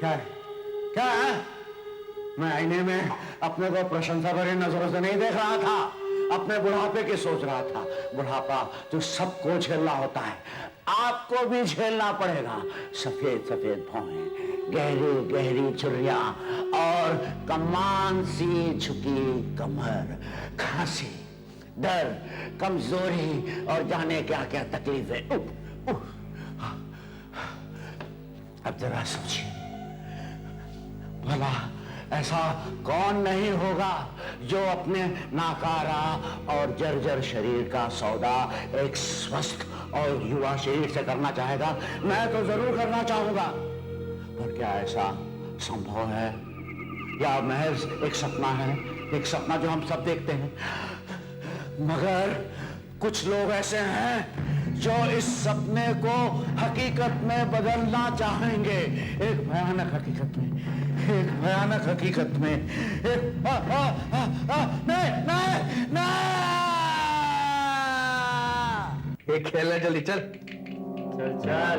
क्या है? क्या है? मैं आईने में अपने को प्रशंसा भरी नजरों से नहीं देख रहा था, अपने बुढ़ापे की सोच रहा था। बुढ़ापा जो सबको झेलना होता है, आपको भी झेलना पड़ेगा। सफेद सफेद भौहें, गहरी गहरी चुर्रियां और कमान सी झुकी कमर, खांसी, डर, कमजोरी और जाने क्या क्या तकलीफें। अब जरा सोचिए, भला ऐसा कौन नहीं होगा जो अपने नाकारा और जर्जर शरीर का सौदा एक स्वस्थ और युवा शरीर से करना चाहेगा? मैं तो जरूर करना चाहूंगा, पर क्या ऐसा संभव है या महज एक सपना है? एक सपना जो हम सब देखते हैं, मगर कुछ लोग ऐसे हैं जो इस सपने को हकीकत में बदलना चाहेंगे। एक भयानक हकीकत में, एक भयानक हकीकत में, एक नहीं नहीं नहीं। एक खेलना, जल्दी चल चल चल।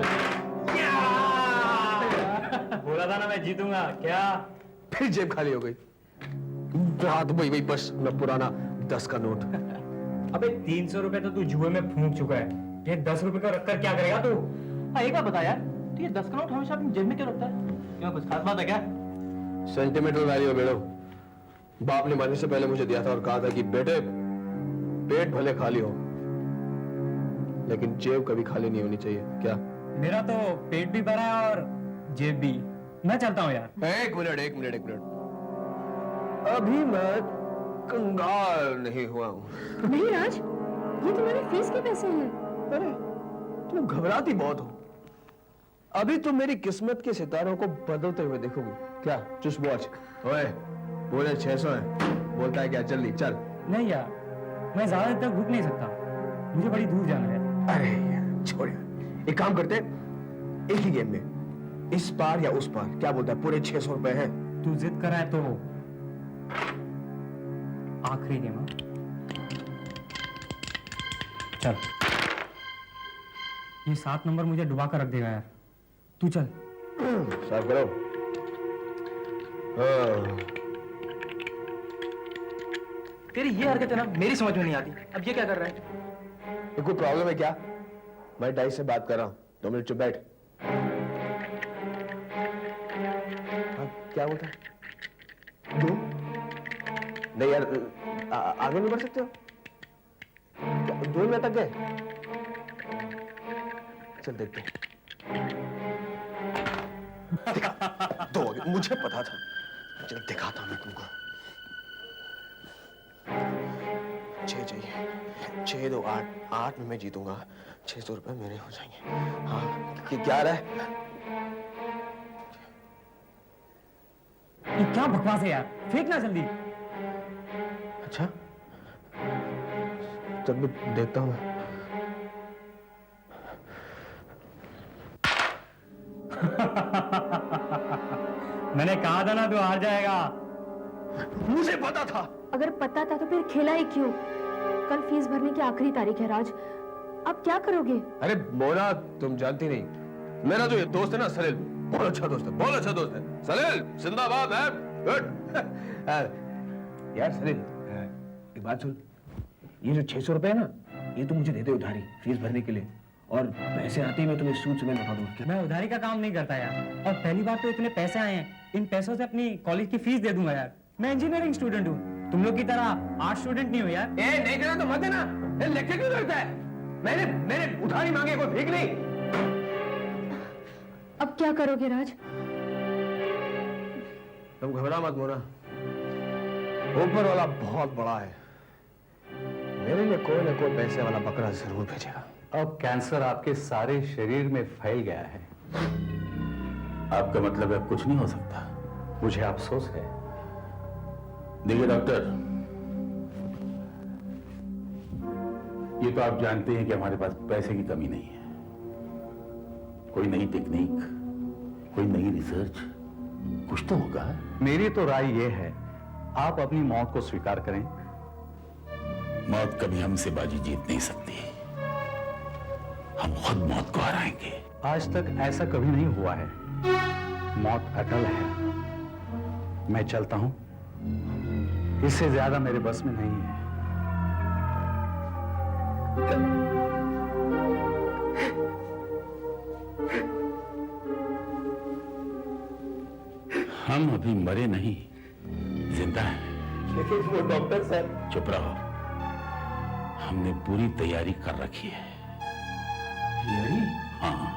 बोला था ना मैं जीतूंगा। क्या फिर जेब खाली हो गई? रात वही बस अपना पुराना 10 का नोट। अबे 300 रुपए तो तू जुए में फूंक चुका है, ये 10 रुपए का रखकर क्या करेगा तू? हाँ, एक बात बता यार, तो ये 10 का नोट हमेशा अपनी जेब में क्यों रखता है? क्यों, कुछ खास बात है क्या? सेंटिमेंटल वैल्यू है बेड़ो। बाप ने मरने से पहले मुझे दिया था और कहा था कि बेटे, पेट भले खाली हो लेकिन जेब कभी खाली नहीं होनी चाहिए। क्या? मेरा तो पेट भी भरा है और जेब भी। मैं चलता हूँ यार। एक मिनट। अभी मैं कंगाल नहीं हुआ हूँ। नहीं राज, ये तुम्हारी फीस के पैसे हैं। अरे तुम घबराती बहुत हो। अभी तुम मेरी किस्मत के सितारों को बदलते हुए देखोगी। क्या? Just watch. ओए, बोले 600 है, बोलता है क्या? जल्दी चल। नहीं यार, मैं ज्यादा देर तक रुक नहीं सकता, मुझे बड़ी दूर जाना है। अरे यार छोड़ यार, एक काम करते हैं, एक ही गेम में इस पार या उस पार। क्या बोलता है? पूरे 600 रुपए हैं। तू जिद करा है तो आखिरी गेम है। चल, ये 7 नंबर मुझे डुबा कर रख देगा यार। तू चल। साफ करो। तेरी ये हरकत है ना, मेरी समझ में नहीं आती। अब ये क्या कर रहा है? तो कोई प्रॉब्लम है क्या? मैं डाइस से बात कर रहा हूँ, 2 मिनट चुप बैठ। हाँ, क्या बोलता है? 2? नहीं यार, आगे नहीं बढ़ सकते हो? 2 मिनट तक गए? चल देखते हैं। दो, मुझे पता था। चल दिखाता हूं मैं तुमको। 6 चाहिए। 6 2 8, 8 में मैं जीतूंगा। 600 रुपए मेरे हो जाएंगे। हाँ, क्या रहा है? ये क्या बकवास है यार, फेंकना जल्दी। अच्छा, चल मैं देखता हूँ। मैंने कहा था ना तू हार जाएगा। मुझे पता था। अगर पता था तो फिर खेला ही क्यों? कल फीस भरने की आखिरी तारीख है राज, अब क्या करोगे? अरे मोना, तुम जानती नहीं, मेरा जो ये दोस्त है ना सलील, बहुत अच्छा दोस्त है, बहुत अच्छा दोस्त है। सलील जिंदाबाद है। गुड। यार सलील, एक बात सुन, ये जो 600 रुपए है ना, ये तुम मुझे दे दे उधारी फीस भरने के लिए, और पैसे आते ही मैं तुम्हें सूद सुबह लौटा दूंगा। मैं उधारी का काम नहीं करता यार, और पहली बार तो इतने पैसे आए हैं, इन पैसों से अपनी कॉलेज की फीस दे दूंगा यार। मैं इंजीनियरिंग स्टूडेंट हूँ, तुम लोग की तरह आर्ट स्टूडेंट नहीं हो यार। नहीं देना तो मत देना। लेक्चर क्यों करता है? मैंने उधारी मांगे, कोई भीख नहीं। अब क्या करोगे राज? तुम घबरा मत मोना, ऊपर वाला बहुत बड़ा है, मेरे लिए कोई ना कोई पैसे वाला बकरा जरूर भेजेगा। अब कैंसर आपके सारे शरीर में फैल गया है। आपका मतलब अब कुछ नहीं हो सकता? मुझे अफसोस है। देखिए डॉक्टर, ये तो आप जानते हैं कि हमारे पास पैसे की कमी नहीं है। कोई नई टेक्निक, कोई नई रिसर्च, कुछ तो होगा। मेरी तो राय यह है, आप अपनी मौत को स्वीकार करें। मौत कभी हमसे बाजी जीत नहीं सकती, हम खुद मौत को हराएंगे। आज तक ऐसा कभी नहीं हुआ है। मौत अटल है। मैं चलता हूं, इससे ज्यादा मेरे बस में नहीं है। हम अभी मरे नहीं, जिंदा हैं। लेकिन वो डॉक्टर साहब। चुप रहो, हमने पूरी तैयारी कर रखी है। हाँ,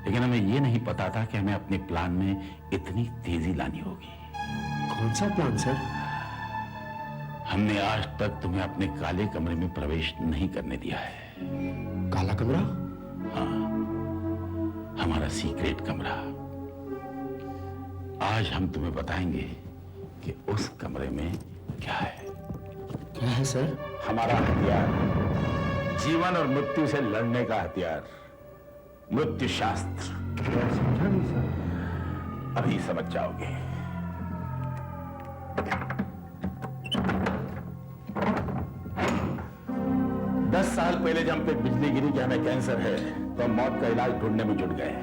लेकिन हमें ये नहीं पता था कि हमें अपने प्लान में इतनी तेजी लानी होगी। कौन सा प्लान सर? हमने आज तक तुम्हें अपने काले कमरे में प्रवेश नहीं करने दिया है। काला कमरा? हाँ, हमारा सीक्रेट कमरा। आज हम तुम्हें बताएंगे कि उस कमरे में क्या है। क्या है सर? हमारा हथियार, जीवन और मृत्यु से लड़ने का हथियार, मृत्यु शास्त्र। समझा नहीं सर। अभी समझ जाओगे। दस साल पहले जब हम पे बिजली गिरी कि हमें कैंसर है, तो हम मौत का इलाज ढूंढने में जुट गए।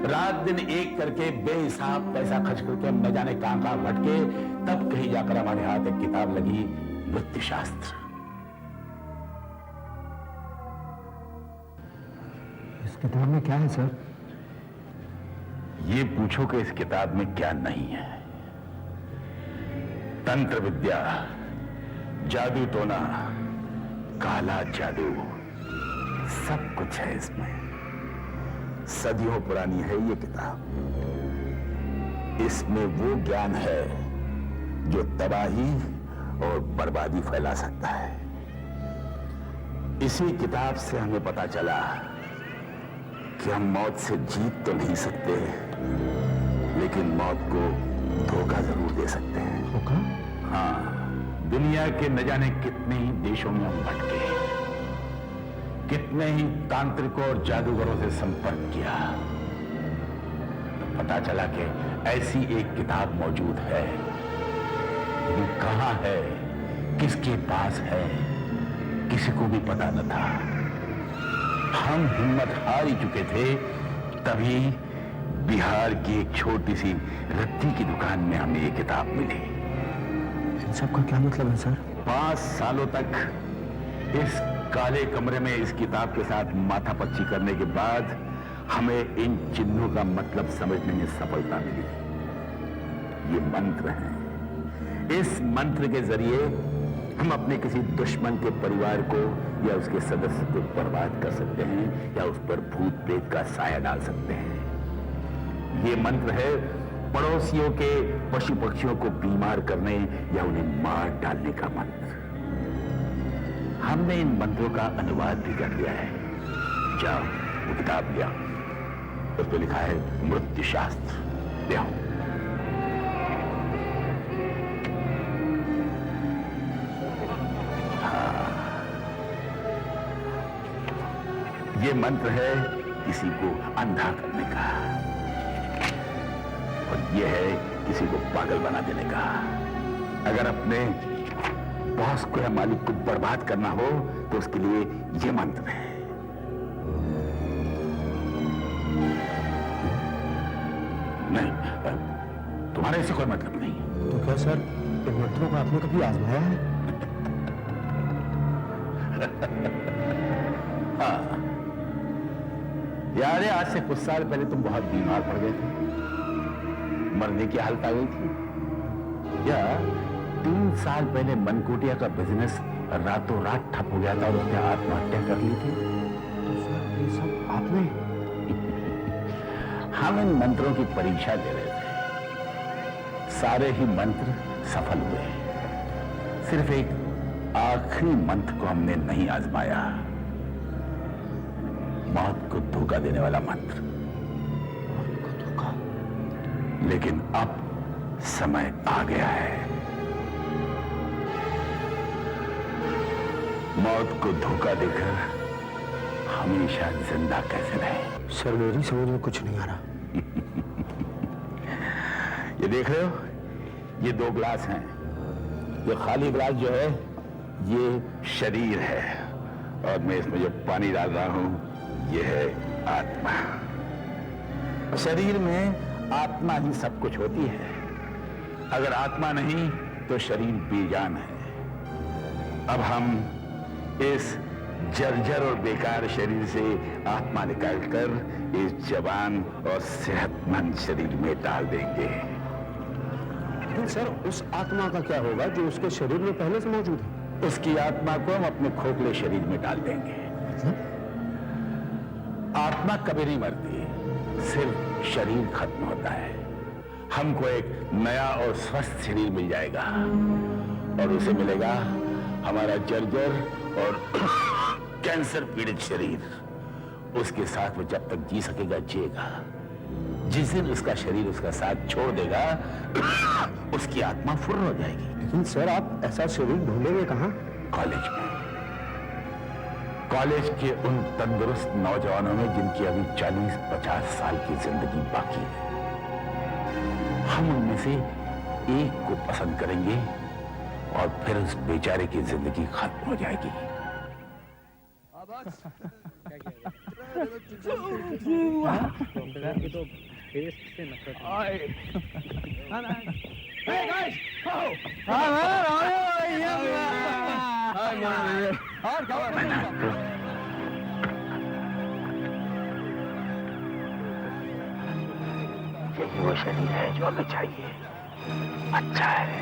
रात दिन एक करके बेहिसाब पैसा खर्च करके हम न जाने कहां भटके, तब कहीं जाकर हमारे हाथ एक किताब लगी, मृत्यु शास्त्र। इस किताब में क्या है सर? ये पूछो कि इस किताब में क्या नहीं है। तंत्र विद्या, जादू टोना, काला जादू, सब कुछ है इसमें। सदियों पुरानी है ये किताब। इसमें वो ज्ञान है जो तबाही और बर्बादी फैला सकता है। इसी किताब से हमें पता चला कि हम मौत से जीत तो नहीं सकते, लेकिन मौत को धोखा जरूर दे सकते हैं। धोखा? हाँ, दुनिया के न जाने कितने ही देशों में हम भटके, कितने ही तांत्रिकों और जादूगरों से संपर्क किया, तो पता चला कि ऐसी एक किताब मौजूद है, लेकिन कहां है, किसके पास है, किसी को भी पता न था। हम हिम्मत हार ही चुके थे, तभी बिहार की एक छोटी सी रत्ती की दुकान में हमें ये किताब मिली। इन सब का क्या मतलब है सर? 5 सालों तक इस काले कमरे में इस किताब के साथ माथापच्ची करने के बाद हमें इन चिन्हों का मतलब समझने में सफलता मिली। ये मंत्र हैं। इस मंत्र के जरिए हम अपने किसी दुश्मन के परिवार को या उसके सदस्य को बर्बाद कर सकते हैं, या उस पर भूत प्रेत का साया डाल सकते हैं। ये मंत्र है पड़ोसियों के पशु पक्षियों को बीमार करने या उन्हें मार डालने का मंत्र। हमने इन मंत्रों का अनुवाद भी कर लिया है। जाओ, वो किताब लिया, उस पर लिखा है मृत्यु शास्त्र। ले आओ। ये मंत्र है किसी को अंधा करने का, और ये है किसी को पागल बना देने का। अगर अपने बॉस को या मालिक को बर्बाद करना हो तो उसके लिए ये मंत्र है। नहीं, तुम्हारा इससे कोई मतलब नहीं। तो क्या सर इन मंत्रों को आपने कभी आजमाया है? हाँ यार, आज से कुछ साल पहले तुम बहुत बीमार पड़ गए थे, मरने की हालत आ गई थी। या 3 साल पहले मनकोटिया का बिजनेस रातों रात ठप हो गया था और उसने आत्महत्या कर ली थी। तो सर ये सब आपने? हम इन मंत्रों की परीक्षा दे रहे थे। सारे ही मंत्र सफल हुए, सिर्फ एक आखिरी मंत्र को हमने नहीं आजमाया, मौत को धोखा देने वाला मंत्र। धोखा? लेकिन अब समय आ गया है। मौत को धोखा देकर हमेशा जिंदा कैसे रहे? सर मेरी समझ में कुछ नहीं आ रहा। ये देख रहे हो, ये 2 ग्लास हैं। ये खाली ग्लास जो है ये शरीर है, और मैं इसमें जो पानी डाल रहा हूं ये है आत्मा। शरीर में आत्मा ही सब कुछ होती है। अगर आत्मा नहीं तो शरीर बेजान है। अब हम इस जर्जर और बेकार शरीर से आत्मा निकालकर इस जवान और सेहतमंद शरीर में डाल देंगे। लेकिन सर, उस आत्मा का क्या होगा जो उसके शरीर में पहले से मौजूद है? उसकी आत्मा को हम अपने खोखले शरीर में डाल देंगे। आत्मा कभी नहीं मरती, सिर्फ शरीर खत्म होता है। हमको एक नया और स्वस्थ शरीर मिल जाएगा और उसे मिलेगा हमारा जर्जर और कैंसर पीड़ित शरीर। उसके साथ वो जब तक जी सकेगा जिएगा। जिस दिन उसका शरीर उसका साथ छोड़ देगा उसकी आत्मा फुर्र हो जाएगी। लेकिन सर, आप ऐसा शरीर ढूंढेंगे कहाँ? कॉलेज में, कॉलेज के उन तंदुरुस्त नौजवानों में जिनकी अभी 40-50 साल की जिंदगी बाकी है। हम उनमें से एक को पसंद करेंगे और फिर उस बेचारे की जिंदगी खत्म हो जाएगी। यही वो शरीर है जो हमें चाहिए। अच्छा है,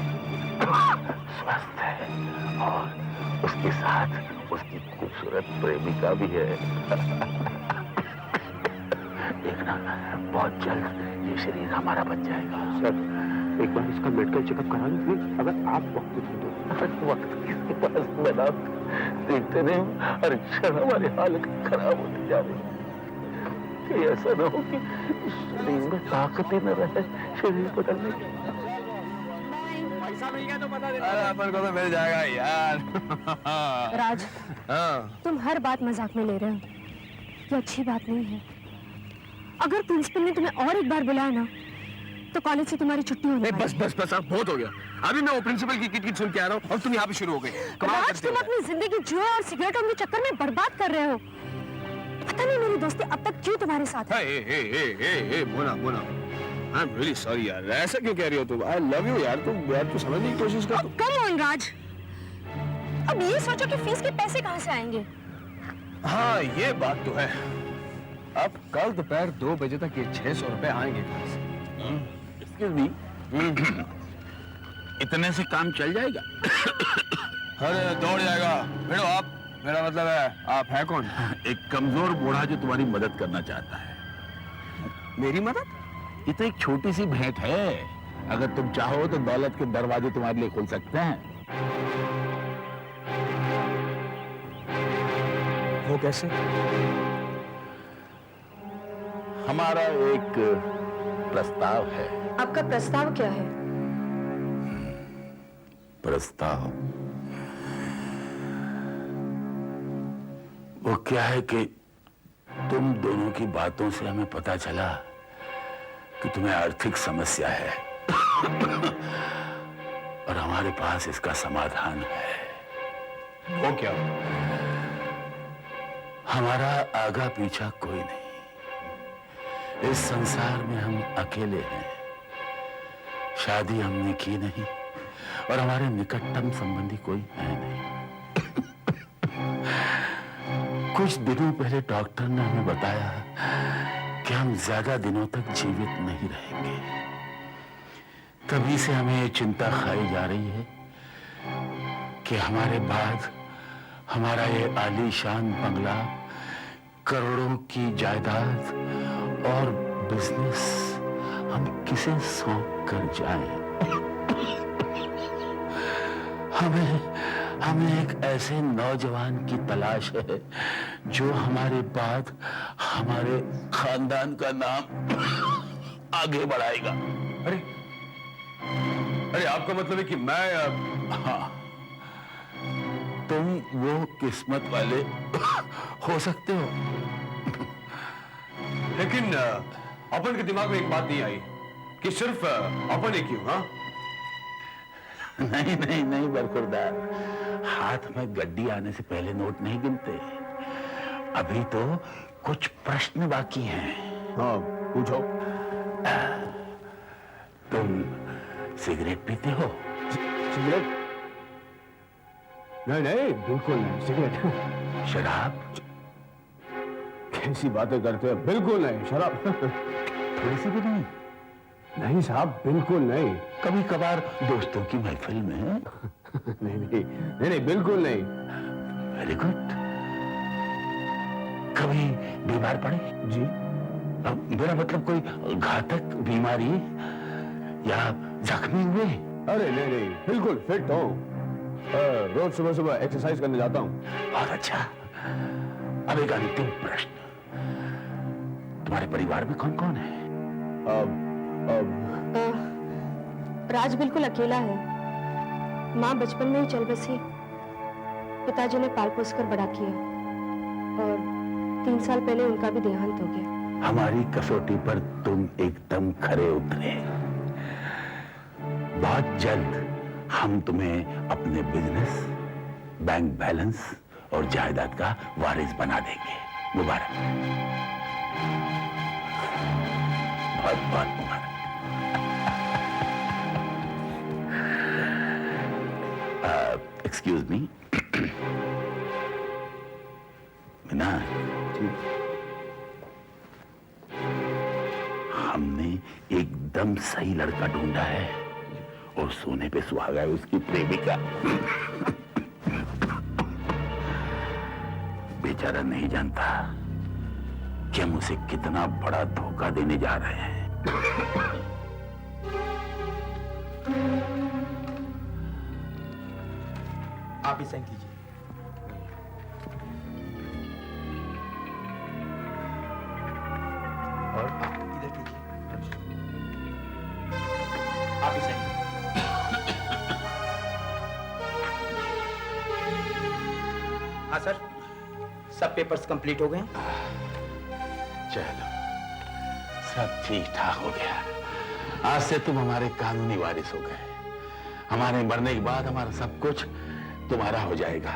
स्वस्थ है और उसके साथ उसकी खूबसूरत प्रेमिका भी है। देखना, बहुत जल्द ये शरीर हमारा बन जाएगा। सर, एक बार इसका मेडिकल चेकअप करा लीजिए, अगर आप वक्त दे दो। वक्त किसके पास बना, देखते नहीं हर क्षण हमारी हालत खराब होती जा रही है। कि ऐसा न हो कि शरीर में ताकत ही न रहे शरीर बदलने की। अरे अपन को तो मिल जाएगा यार। राज, हाँ। तुम हर बात मजाक में ले रहे हो। ये अच्छी बात नहीं है। अगर प्रिंसिपल ने तुम्हें और एक बार बुलाया ना तो कॉलेज से तुम्हारी छुट्टी होने वाली बस बस बस, अब बहुत हो गया। अभी मैं वो प्रिंसिपल की किट सुन के आ रहा हूँ और तुम यहाँ पे शुरू हो गई। कमाल राज, करते तुम हो। अपनी जिंदगी जुए और सिगरेटों के चक्कर में बर्बाद कर रहे हो। पता नहीं मेरी दोस्ती अब तक क्यों तुम्हारे साथ है। Hey, Mona, I am really sorry यार। ऐसा क्यों कह रही हो तुम? आई लव यू यार। तुम समझने की कोशिश कर। कम ऑन राज, अब ये सोचो कि फीस के पैसे कहाँ से आएंगे। हाँ, ये बात तो है। अब कल दोपहर 2 बजे तक ये 600 रुपए आएंगे कहाँ से? Excuse me, इतने से काम चल जाएगा? अरे दौड़ जाएगा। भिड़ो आप, मेरा मतलब है आप हैं कौन? एक कमजोर बूढ़ा जो तुम्हारी मदद करना चाहता है। मेरी मदद? ये तो एक छोटी सी भेंट है। अगर तुम चाहो तो दौलत के दरवाजे तुम्हारे लिए खुल सकते हैं। वो कैसे? हमारा एक प्रस्ताव है। आपका प्रस्ताव क्या है? प्रस्ताव वो क्या है कि तुम दोनों की बातों से हमें पता चला कि तुम्हें आर्थिक समस्या है और हमारे पास इसका समाधान है। वो क्या? हमारा आगा पीछा कोई नहीं। इस संसार में हम अकेले हैं। शादी हमने की नहीं और हमारे निकटतम संबंधी कोई है नहीं। कुछ दिनों पहले डॉक्टर ने हमें बताया कि हम ज्यादा दिनों तक जीवित नहीं रहेंगे। तभी से हमें ये चिंता खाई जा रही है कि हमारे बाद हमारा ये आलीशान बंगला, करोड़ों की जायदाद और बिजनेस हम किसे सौंप कर जाएं? हमें एक ऐसे नौजवान की तलाश है जो हमारे बाद हमारे खानदान का नाम आगे बढ़ाएगा। अरे आपका मतलब है कि मैं हाँ, तुम वो किस्मत वाले हो सकते हो। लेकिन अपन के दिमाग में एक बात नहीं आई कि सिर्फ अपन ही क्यों? हाँ, नहीं बरखुरदार, हाथ में गड्डी आने से पहले नोट नहीं गिनते। अभी तो कुछ प्रश्न बाकी हैं। हाँ, पूछो। तुम सिगरेट पीते हो? सिगरेट? नहीं नहीं, बिल्कुल नहीं। सिगरेट? शराब? कैसी बातें करते हो? बिल्कुल नहीं। शराब थोड़ी सी भी नहीं? नहीं साहब, बिल्कुल नहीं। कभी कभार दोस्तों की महफिल में? नहीं नहीं नहीं नहीं, बिल्कुल नहीं। Very good. कभी बीमार पड़े? जी? मेरा मतलब कोई घातक बीमारी या जख्मी हुए? अरे नहीं नहीं, बिल्कुल फिट हूँ। रोज सुबह सुबह एक्सरसाइज करने जाता हूँ। बहुत अच्छा। अब एक अंतिम प्रश्न, तुम्हारे परिवार में कौन कौन है? राज बिल्कुल अकेला है। माँ बचपन में ही चल बसी, पिताजी ने पाल पोस कर बड़ा किया और 3 साल पहले उनका भी देहांत हो गया। हमारी कसौटी पर तुम एकदम खरे उतरे। बहुत जल्द हम तुम्हें अपने बिजनेस, बैंक बैलेंस और जायदाद का वारिस बना देंगे। मुबारक, बहुत बहुत मुबारक। एक्सक्यूज मी मीना, हमने एकदम सही लड़का ढूंढा है और सोने पे सुहागा है उसकी प्रेमिका। बेचारा नहीं जानता कि हम उसे कितना बड़ा धोखा देने जा रहे हैं। आप ही साइन कीजिए। और इधर कीजिए। आप ही साइन कीजिए। हाँ सर, सब पेपर्स कंप्लीट हो गए हैं। चलो, सब ठीक ठाक हो गया। आज से तुम हमारे कानूनी वारिस हो गए। हमारे मरने के बाद हमारा सब कुछ तुम्हारा हो जाएगा।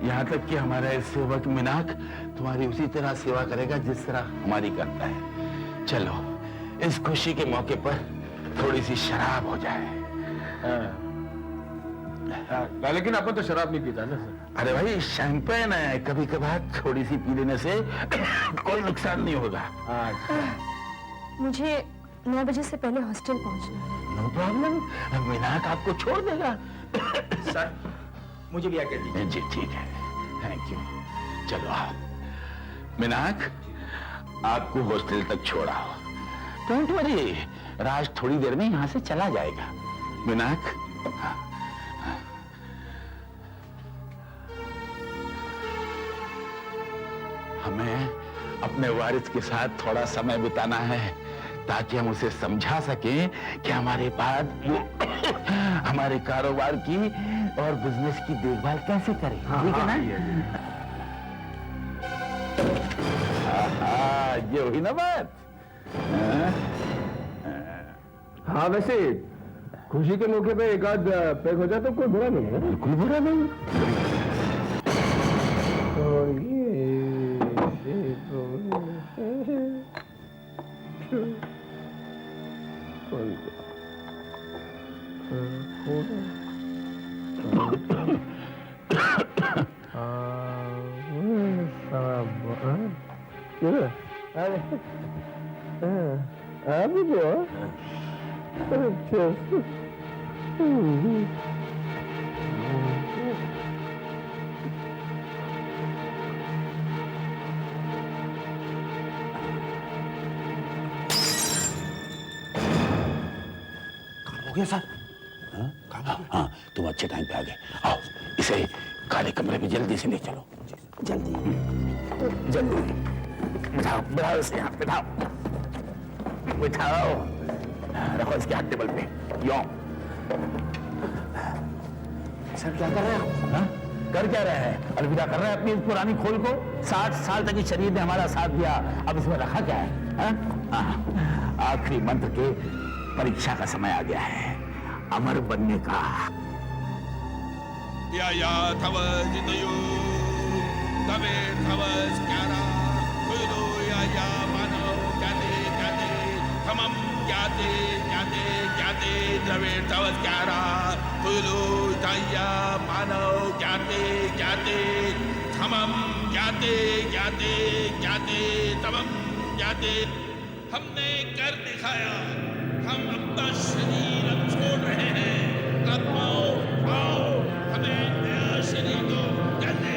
यहाँ तक कि हमारा सेवक मिनाक तुम्हारी उसी तरह सेवा करेगा जिस तरह हमारी करता है। चलो, इस खुशी के मौके पर थोड़ी सी शराब हो जाए। लेकिन अपन तो शराब नहीं पीता ना सर। अरे भाई, शैंपेन है, कभी कभार थोड़ी सी पी लेने से कोई नुकसान नहीं होगा। मुझे 9 बजे से पहले हॉस्टल पहुंचना है। नो प्रॉब्लम, मिनाक आपको छोड़ देगा। सर, मुझे भी आज्ञा दीजिए। जी ठीक है, थैंक यू। चलो आप मिनाक, आपको हॉस्टल तक छोड़ा। डोंट वरी, राज थोड़ी देर में यहाँ से चला जाएगा। मिनाक, हाँ, हाँ। हमें अपने वारिस के साथ थोड़ा समय बिताना है ताकि हम उसे समझा सकें कि हमारे बाद वो हमारे कारोबार की और बिजनेस की देखभाल कैसे करें। ठीक है ना? ये हुई ना बात। हाँ, वैसे खुशी के मौके पे एक आध पैक हो जाए तो कोई बुरा नहीं है। बिल्कुल बुरा नहीं। और ये हो गया सर। हाँ, तुम अच्छे टाइम पे आ गए। आओ, इसे काले कमरे में जल्दी से ले चलो। जल्दी जल्दी बिठाओ, बिठाओ इसे यहाँ, बिठाओ बिठाओ। रखो इसके हाथ टेबल पे। यो सर, क्या कर रहे हैं आप? हाँ? कर क्या रहे हैं? अलविदा कर रहे हैं अपनी इस पुरानी खोल को। 60 साल तक इस शरीर ने हमारा साथ दिया, अब इसमें रखा क्या है? आखिरी मंत्र के परीक्षा का समय आ गया है, अमर बनने का। या थव जितयु तवे थव स्कारा कुलो या मानो कने कने थमम ज्ञाते ज्ञाते ज्ञाते द्रविड़ तवस ग्यारा तुलु तैया मानव ज्ञाते ज्ञाते थमम ज्ञाते ज्ञाते ज्ञाते तमम ज्ञाते। हमने कर दिखाया, हम अपना शरीर अब छोड़ रहे हैं। आत्माओं आओ, हमें नया शरीर दो। ज्ञाते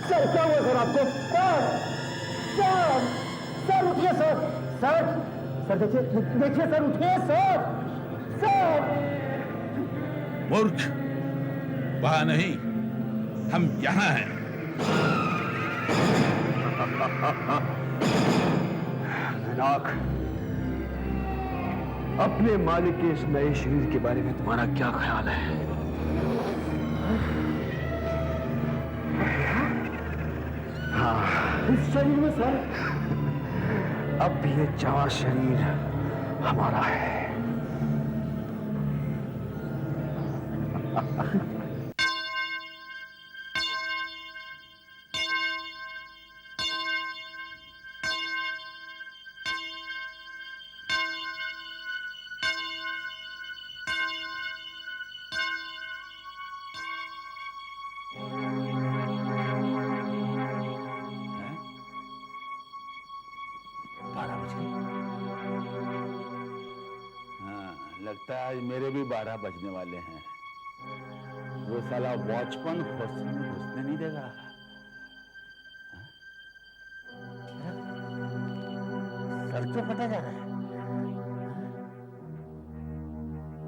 सर क्या हुआ सर आपको? सर उठिए सर देखिए सर, उठिए सर। मूर्ख, वहां नहीं, हम यहां हैं। नाक, अपने मालिक के इस नए शरीर के बारे में तुम्हारा क्या ख्याल है? इस शरीर में सर, अब ये चावा शरीर हमारा है। लगता है आज मेरे भी 12 बजने वाले हैं। वो साला वॉचमैन घुसने नहीं देगा। सर क्यों फटा जा रहा है?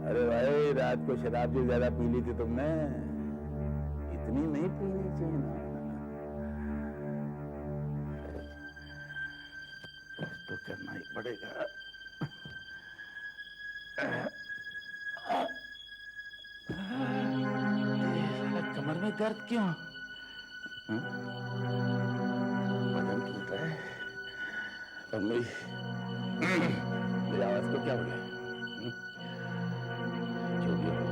अरे भाई, रात को शराब जो ज्यादा पी ली थी तुमने, इतनी नहीं पीनी चाहिए ना। तो करना ही पड़ेगा। कमर में दर्द क्यों? बदन टूट रहा है। और मेरी आवाज को क्या हो गया? जो भी हो,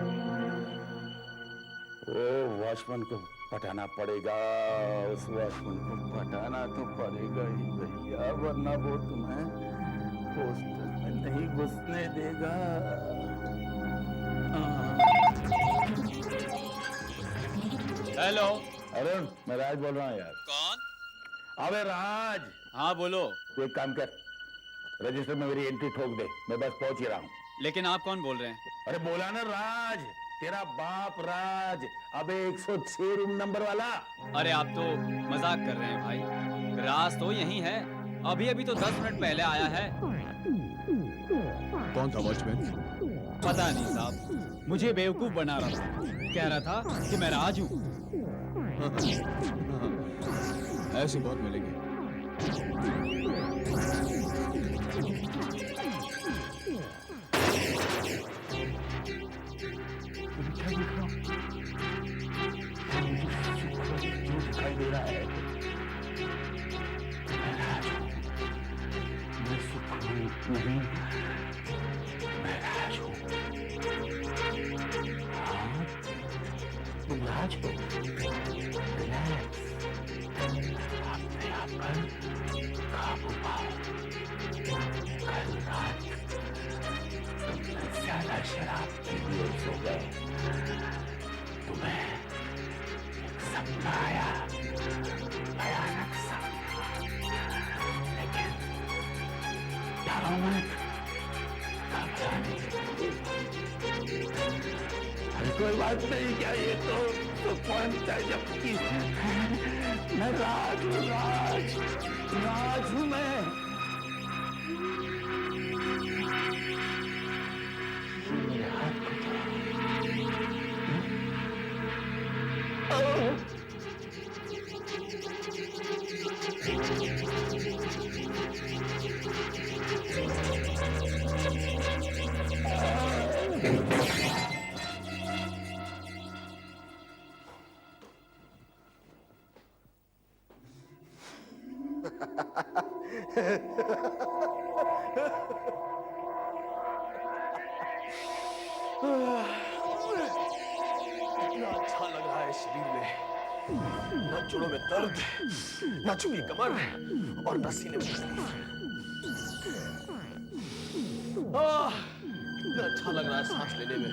वो वॉचमैन को पटाना पड़ेगा। उस वॉचमैन को पटाना तो पड़ेगा ही भैया, वरना वो तुम्हें हॉस्टल में नहीं घुसने देगा। हेलो अरुण, मैं राज बोल रहा हूँ यार। कौन? अबे राज। हाँ बोलो। तू एक काम कर, रजिस्टर में मेरी एंट्री ठोक दे, मैं बस पहुंच ही रहा हूँ। लेकिन आप कौन बोल रहे हैं? अरे बोला ना राज, तेरा बाप राज। अबे 106 रूम नंबर वाला। अरे आप तो मजाक कर रहे हैं भाई, राज तो यही है, अभी अभी तो 10 मिनट पहले आया है। कौन था वॉचमैन? पता नहीं साहब, मुझे बेवकूफ बना रहा था, कह रहा था कि मैं राज हूँ। ऐसे बहुत मिलेंगे। दिखाई दे रहा है। मैं सुख नहीं, मैं राज हूँ। हाँ, तुम राज हो। रिलैक्स, अपने आप पर काबू पाओ। कल रात तुमने ज्यादा शराब पी ली सो गए। तुम्हें एक सपना आया, भयानक सपना। लेकिन डरो मत, घबराने की। अरे कोई बात नहीं, क्या ये तो पॉइंट है जबकि मैं राज हूँ, राज हूँ मैं। इतना अच्छा लग रहा है शरीर में, न जोड़ों में दर्द, न झुकी कमर और न सीने में तकलीफ। कितना अच्छा लग रहा है सांस लेने में।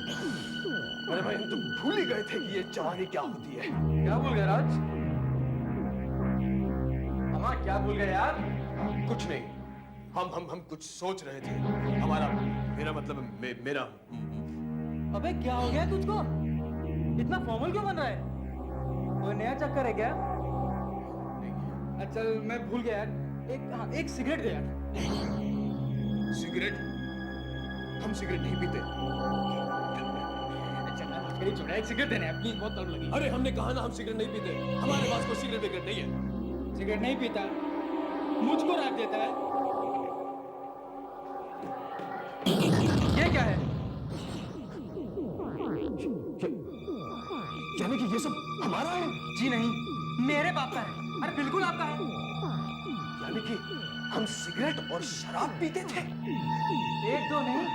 अरे भाई, हम तो भूल ही गए थे कि ये जवानी क्या होती है। क्या भूल गए राज? हमारा क्या भूल गए यार? कुछ नहीं, हम कुछ सोच रहे थे। हमारा, मेरा मतलब मेरा। अबे क्या हो गया तुझको? इतना फॉर्मल क्यों बन रहा है? कोई नया चक्कर है क्या? अच्छा मैं भूल गया यार, एक सिगरेट दे यार। सिगरेट? हम सिगरेट नहीं पीते। छोड़ा, एक सिगरेट देना है, प्लीज, बहुत तलब लगी। अरे हमने कहा ना हम सिगरेट नहीं पीते। हमारे पास कोई सिगरेट विगरेट नहीं है। सिगरेट नहीं पीता, मुझको राख देता है। ये क्या है? यानी कि ये सब हमारा है? जी नहीं, मेरे बाप का है। अरे बिल्कुल आपका है। यानी कि हम सिगरेट और शराब पीते थे? एक दो नहीं,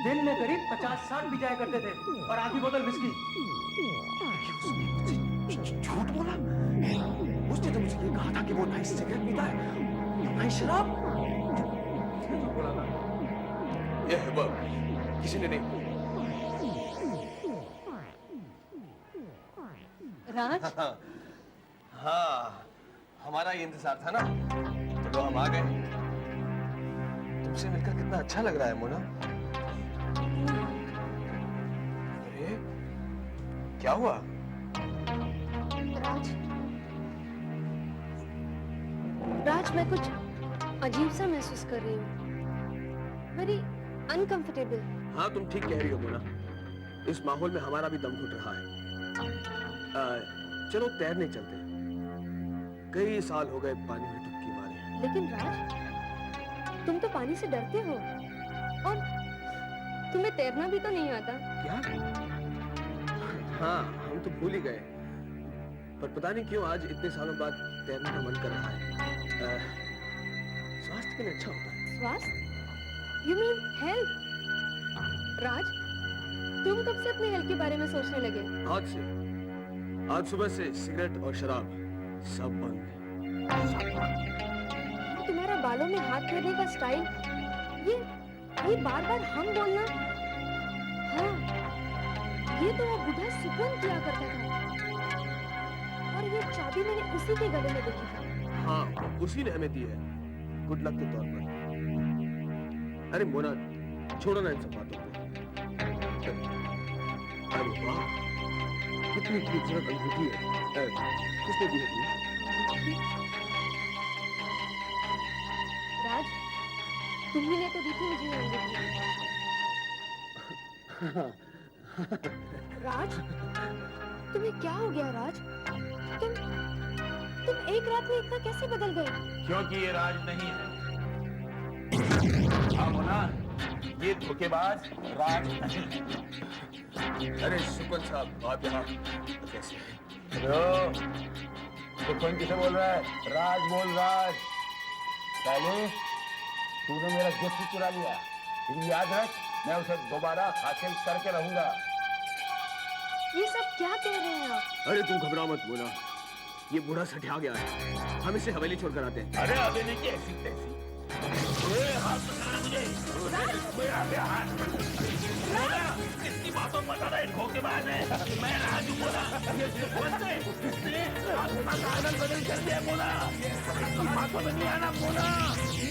दिन में करीब 50-60 पी जाया करते थे, और आधी बोतल विस्की। झूठ बोला? उसने तो मुझे ये कहा था कि वो नाइस सिगरेट पीता है, नाइस शराब। झूठ बोला था। ये है वो, किसी ने नहीं। राज, हाँ, हमारा ये इंतजार था ना, चलो हम आ गए। तुमसे मिलकर कितना अच्छा लग रहा है मोना। अरे क्या हुआ? राज, राज, मैं कुछ अजीब सा महसूस कर रही हूँ। Very uncomfortable. हाँ, तुम ठीक कह रही हो मोना। इस माहौल में हमारा भी दम घुट रहा है। चलो तैरने चलते हैं। कई साल हो गए पानी में डुबकी मारे। लेकिन राज, तुम तो पानी से डरते हो, और तुम्हें तैरना भी तो नहीं आता। क्या? हाँ, हम तो भूल ही गए। पर पता नहीं क्यों आज इतने सालों बाद तैरने का मन कर रहा है। स्वास्थ्य के लिए अच्छा होता है। स्वास्थ्य? You mean health? राज, तुम कब से अपने हेल्थ के बारे में सोचने लगे? आज से। आज सुबह से सिगरेट और शराब सब बंद। तुम्हारा बालों में हाथ फेरने का स्टाइल, ये बार-बार हम बोलना, हाँ, ये तो वो बुढ़ा सुपन किया करता था। और ये चाबी मैंने उसी के गले में देखी थी। हाँ, उसी ने हमें दी है, गुड लक के तौर पर। अरे मोना, छोड़ो ना इन सब बातों को। अरे वाह, कितनी खूबसूरत अंगूठी है। किसने दी है तुम्हें? राज, तुम्ही ने तो दी थी मुझे ये अंगूठी। राज, तुम्हें क्या हो गया राज? तुम एक रात में इतना कैसे बदल गए? क्योंकि ये राज नहीं है। हाँ मोना, ये धोखेबाज राज नहीं है। अरे सुपन साहब, आप यहाँ कैसे? हेलो, सुपन किसे बोल रहा है? राज बोल, राज। पहले तूने मेरा गिफ्ट चुरा लिया, लेकिन याद रख, मैं उसे दोबारा हासिल करके रहूंगा। ये सब क्या कह रहे हैं आप? अरे तू घबरा मत मोना, ये बूढ़ा सठिया गया है। हम इसे हवेली छोड़कर आते हैं। अरे अभी नहीं कि ऐसी तैसी। हाथ पकड़ा मुझे। मेरा हाथ। किसकी बातों पर पता नहीं, धोखेबाज है। मैं राजू बोला। ये सुपन से इसने अपना कागज बदल कर दिया बोला। इसकी बातों में नहीं आना बोला।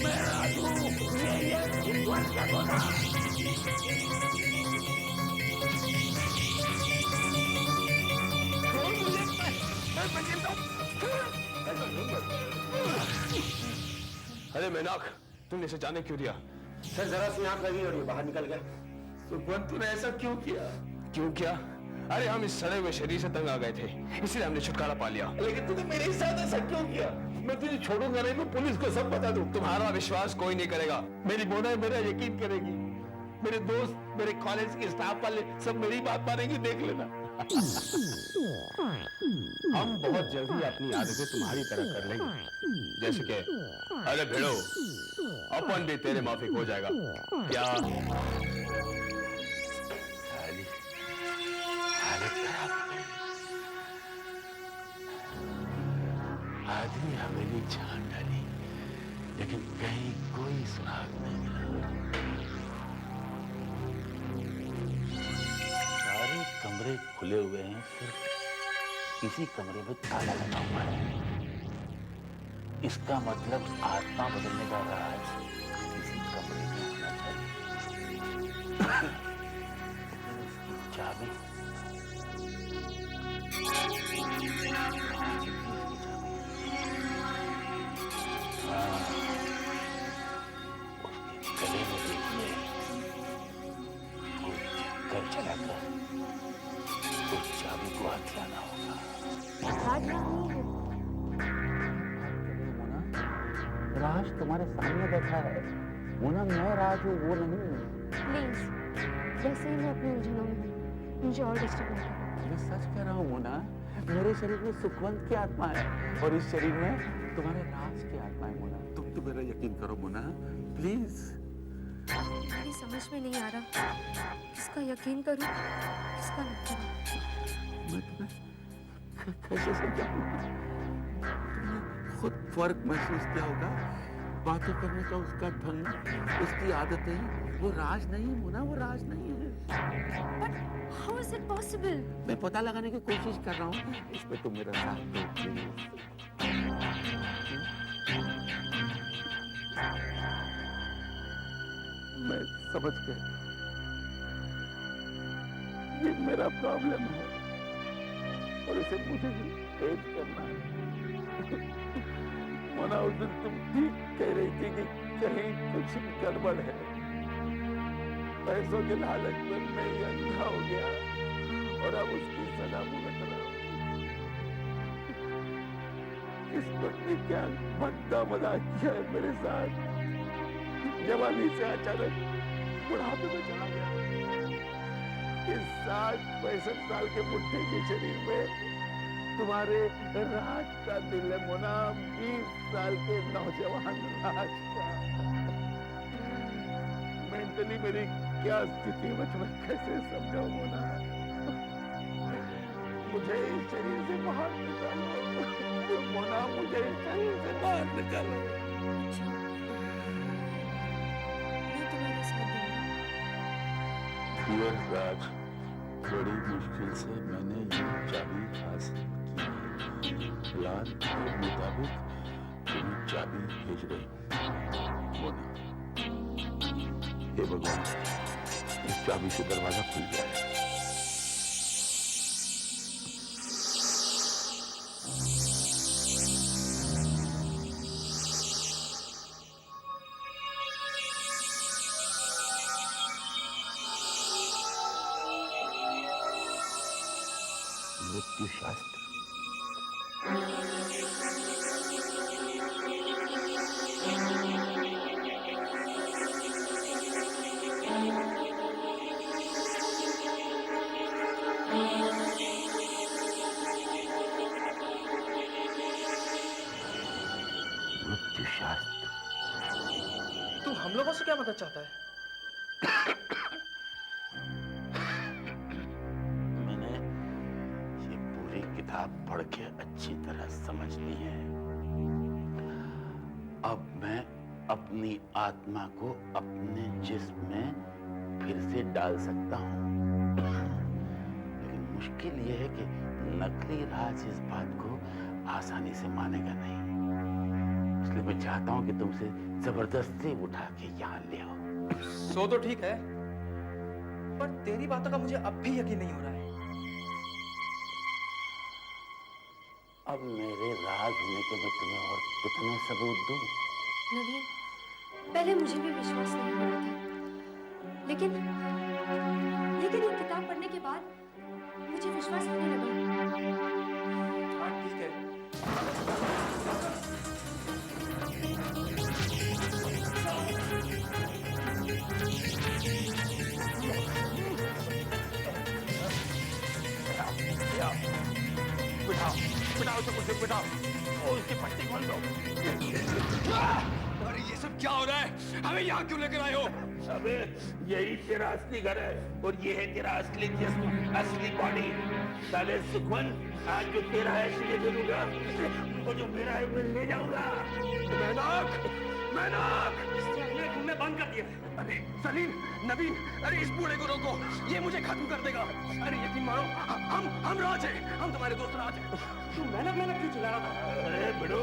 मैं राजू, ये सुपन का बोला। अरे मेनाक, तुमने इसे जाने क्यों दिया? सर जरा सी आंख लगी और ये बाहर निकल गया। सुपन तूने ऐसा क्यों किया? क्यों क्या? अरे हम इस सड़े हुए शरीर से तंग आ गए थे, इसलिए हमने छुटकारा पा लिया। लेकिन तूने मेरे साथ ऐसा क्यों किया? मैं तुझे छोड़ूंगा नहीं, मैं पुलिस को सब बता दूं। तुम्हारा विश्वास कोई नहीं करेगा। मेरी मोना मेरा यकीन करेगी। मेरे दोस्त, मेरे कॉलेज के स्टाफ वाले सब मेरी बात मानेंगे, देख लेना। हम बहुत जल्दी अपनी आदतें तुम्हारी तरह कर लेंगे। जैसे कि अरे भिड़ो, अपन भी तेरे माफिक हो जाएगा क्या? साली, हालत खराब हो गई। आदमी हवेली छान डाली, लेकिन कहीं कोई सुराग नहीं मिला। सारे कमरे खुले हुए हैं, सिर्फ इसी कमरे में ताला लगा हुआ है। इसका मतलब आत्मा बदलने का राज इसी कमरे में होना चाहिए। इसकी चाबी हाँ, उसके गले में देखिए, कोई चक्कर चलाकर उस चाबी को हाथ लाना होगा। राज यहाँ नहीं है। राज तुम्हारे सामने बैठा है मोना, मैं राज हूँ, वो नहीं। प्लीज, वैसे ही मैं अपनी उलझनों में हूँ, मुझे और डिस्टर्ब नहीं करो। मैं सच कह रहा हूँ मोना, मेरे शरीर में सुखवंत की आत्मा है और इस शरीर में तुम्हारे राज की आत्मा है मोना। तुम तो मेरा यकीन करो मोना, प्लीज। मेरी समझ में नहीं आ रहा किसका यकीन करूं, किसका न करूं। मैं तुम्हें कैसे समझाऊं? तुमने खुद फर्क महसूस किया होगा। बातें करने का उसका ढंग, उसकी आदतें, वो राज नहीं है मोना, वो राज नहीं है। But how is it possible? मैं पता लगाने की कोशिश कर रहा हूँ, इसमें तुम मेरा साथ दो प्लीज। मैं समझ गया, ये मेरा प्रॉब्लम है और इसे मुझे ही फेस करना है। मोना, उस दिन तुम ठीक कह रही थी कि कहीं कुछ गड़बड़ है। पैसों के लालच में मैं ही अंधा हो गया और अब उसकी सजा भुगत रहा हूं। किस्मत ने क्या भद्दा मजाक किया है मेरे साथ। जवानी से अचानक बुढ़ापे में चला गया। इस 60-65 साल के बुढ़े के शरीर में तुम्हारे राज का दिल है मोना, 20 साल के नौजवान राज का। मेंटली मेरी क्या स्थिति है, मैं कैसे समझाऊं मोना? मुझे इस शरीर से बाहर निकालो मोना, मुझे इस शरीर से बाहर निकालो। अच्छा, मैं तुम्हारे साथ दूंगी। राज, बड़ी मुश्किल से मैंने ये चाबी हासिल की है। प्लान के मुताबिक तुम्हें चाबी भेज रही मोना। हे भगवान, इस चाबी से दरवाजा खुल जाए। मृत्यु शास्त्र। मृत्यु शास्त्र। तू हम लोगों से क्या मदद चाहता है? मैंने ये पूरी किताब पढ़ के अच्छी तरह समझ ली है। अब मैं अपनी आत्मा को अपने जिस्म में फिर से डाल सकता हूँ, लेकिन मुश्किल ये है कि नकली राज इस बात को आसानी से मानेगा नहीं। इसलिए मैं चाहता हूँ कि तुमसे जबरदस्ती उठा के यहाँ ले आओ। सो तो ठीक है, पर तेरी बातों का मुझे अब भी यकीन नहीं हो रहा है। अब मेरे राज होने के मैं तुम्हें और कितने सबूत दूं? नवीन, पहले मुझे भी विश्वास नहीं हो रहा था, लेकिन ये किताब पढ़ने के बाद मुझे विश्वास होने लगा। हाँ ठीक है, बिठाओ तो कुछ बिठाओ, और उसकी पट्टी खोल दो। अरे ये सब क्या हो रहा है? हमें यहाँ क्यों लेकर आए हो? अबे यही तेरा असली घर है और ये है तेरा असली जिस्म, असली बॉडी। साले सुखवन, आज जो तेरा है इसलिए दे दूंगा और जो मेरा है मैं ले जाऊंगा। मेहनाक, ये तुमने बंद कर दिया। अरे सलीम, नवीन, अरे इस बूढ़े को रोको, ये मुझे खत्म कर देगा। अरे यकीन मानो, हम राज हैं, हम तुम्हारे दोस्त राज हैं। तू मेहनत क्यों चिल्ला रहा था? अरे बिड़ो,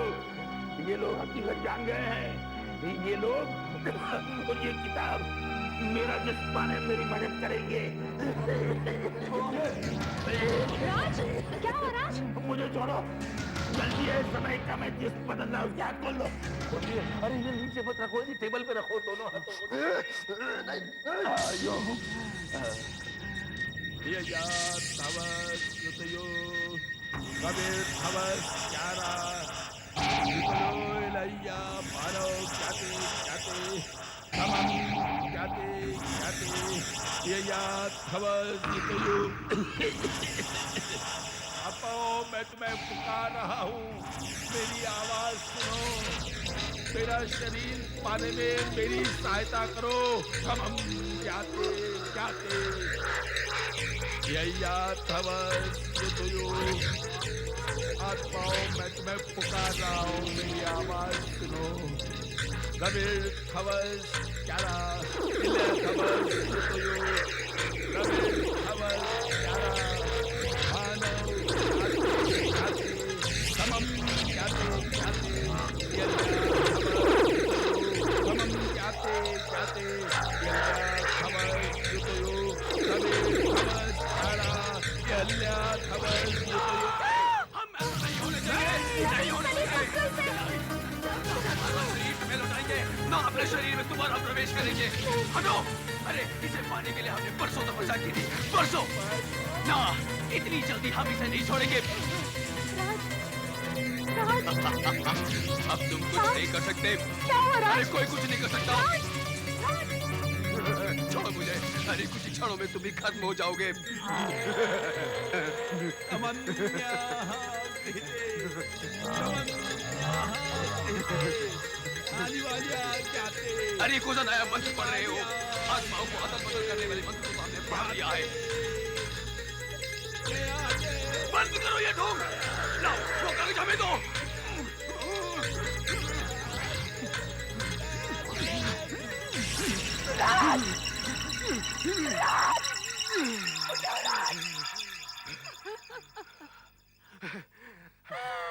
ये लोग हकीकत जान गए हैं। ये लोग और ये किताब मेरा जिस्म पाने में मेरी मदद करेंगे। राज, क्या हुआ राज? मुझे छोड़ो, जल्दी है, समय कम है, जिस्म बदलना है, उसके हाथ खोल लो। अरे ये नीचे मत रखो, ये टेबल पे रखो दोनों हाथों को। ये याद तवस युतयो कबीर तवस क्यारा युतयो इलैया पारो जाते जाते तमम जाते जाते ये याद तवस युतयो। अपो मैं तुम्हें पुकार रहा हूँ, मेरी आवाज सुनो, मेरा शरीर पाने में मेरी सहायता करो। हम जाते जाते यैया तवस युतयो। आत्माओं मैं तुम्हें पुकार रहा हूँ, मेरी आवाज सुनो। गबीर खवस क्यारा इले खवस युतयो। गबीर खवस क्यारा मानव जाते समम जाते जाते समम जाते जाते खवस युतयो। गबीर खवस क्यारा यल्या खवस युतयो। हम नहीं होने देंगे, नहीं होने देंगे। शरीर तुम्हें लौटाएंगे, ना अपने शरीर में तुम्हारा प्रवेश करेंगे। हटो! अरे इसे पाने के लिए हमने परसों तपस्या की थी, परसों। ना, इतनी जल्दी हम इसे नहीं छोड़ेंगे। अब तुम कुछ नहीं कर सकते। अरे कोई कुछ नहीं कर सकता। छोड़ो मुझे, अरे कुछ ही क्षणों में तुम भी खत्म हो जाओगे। अरे कौन सा नया मंत्र पढ़ रहे हो? आत्माओं को अदल बदल करने वाले मंत्र को हमने पढ़ लिया है। बंद करो ये ढोंग। लाओ वो कागज हमें दो।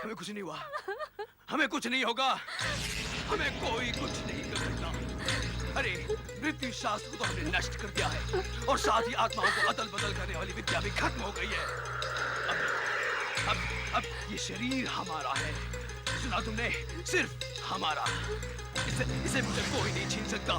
हमें कुछ नहीं हुआ, हमें कुछ नहीं होगा, हमें कोई कुछ नहीं कर सकता। अरे मृत्यु शास्त्र को तो हमने नष्ट कर दिया है और साथ ही आत्माओं को अदल बदल करने वाली विद्या भी खत्म हो गई है। अब ये शरीर हमारा है, सुना तुमने? सिर्फ हमारा। इसे मुझे कोई नहीं छीन सकता।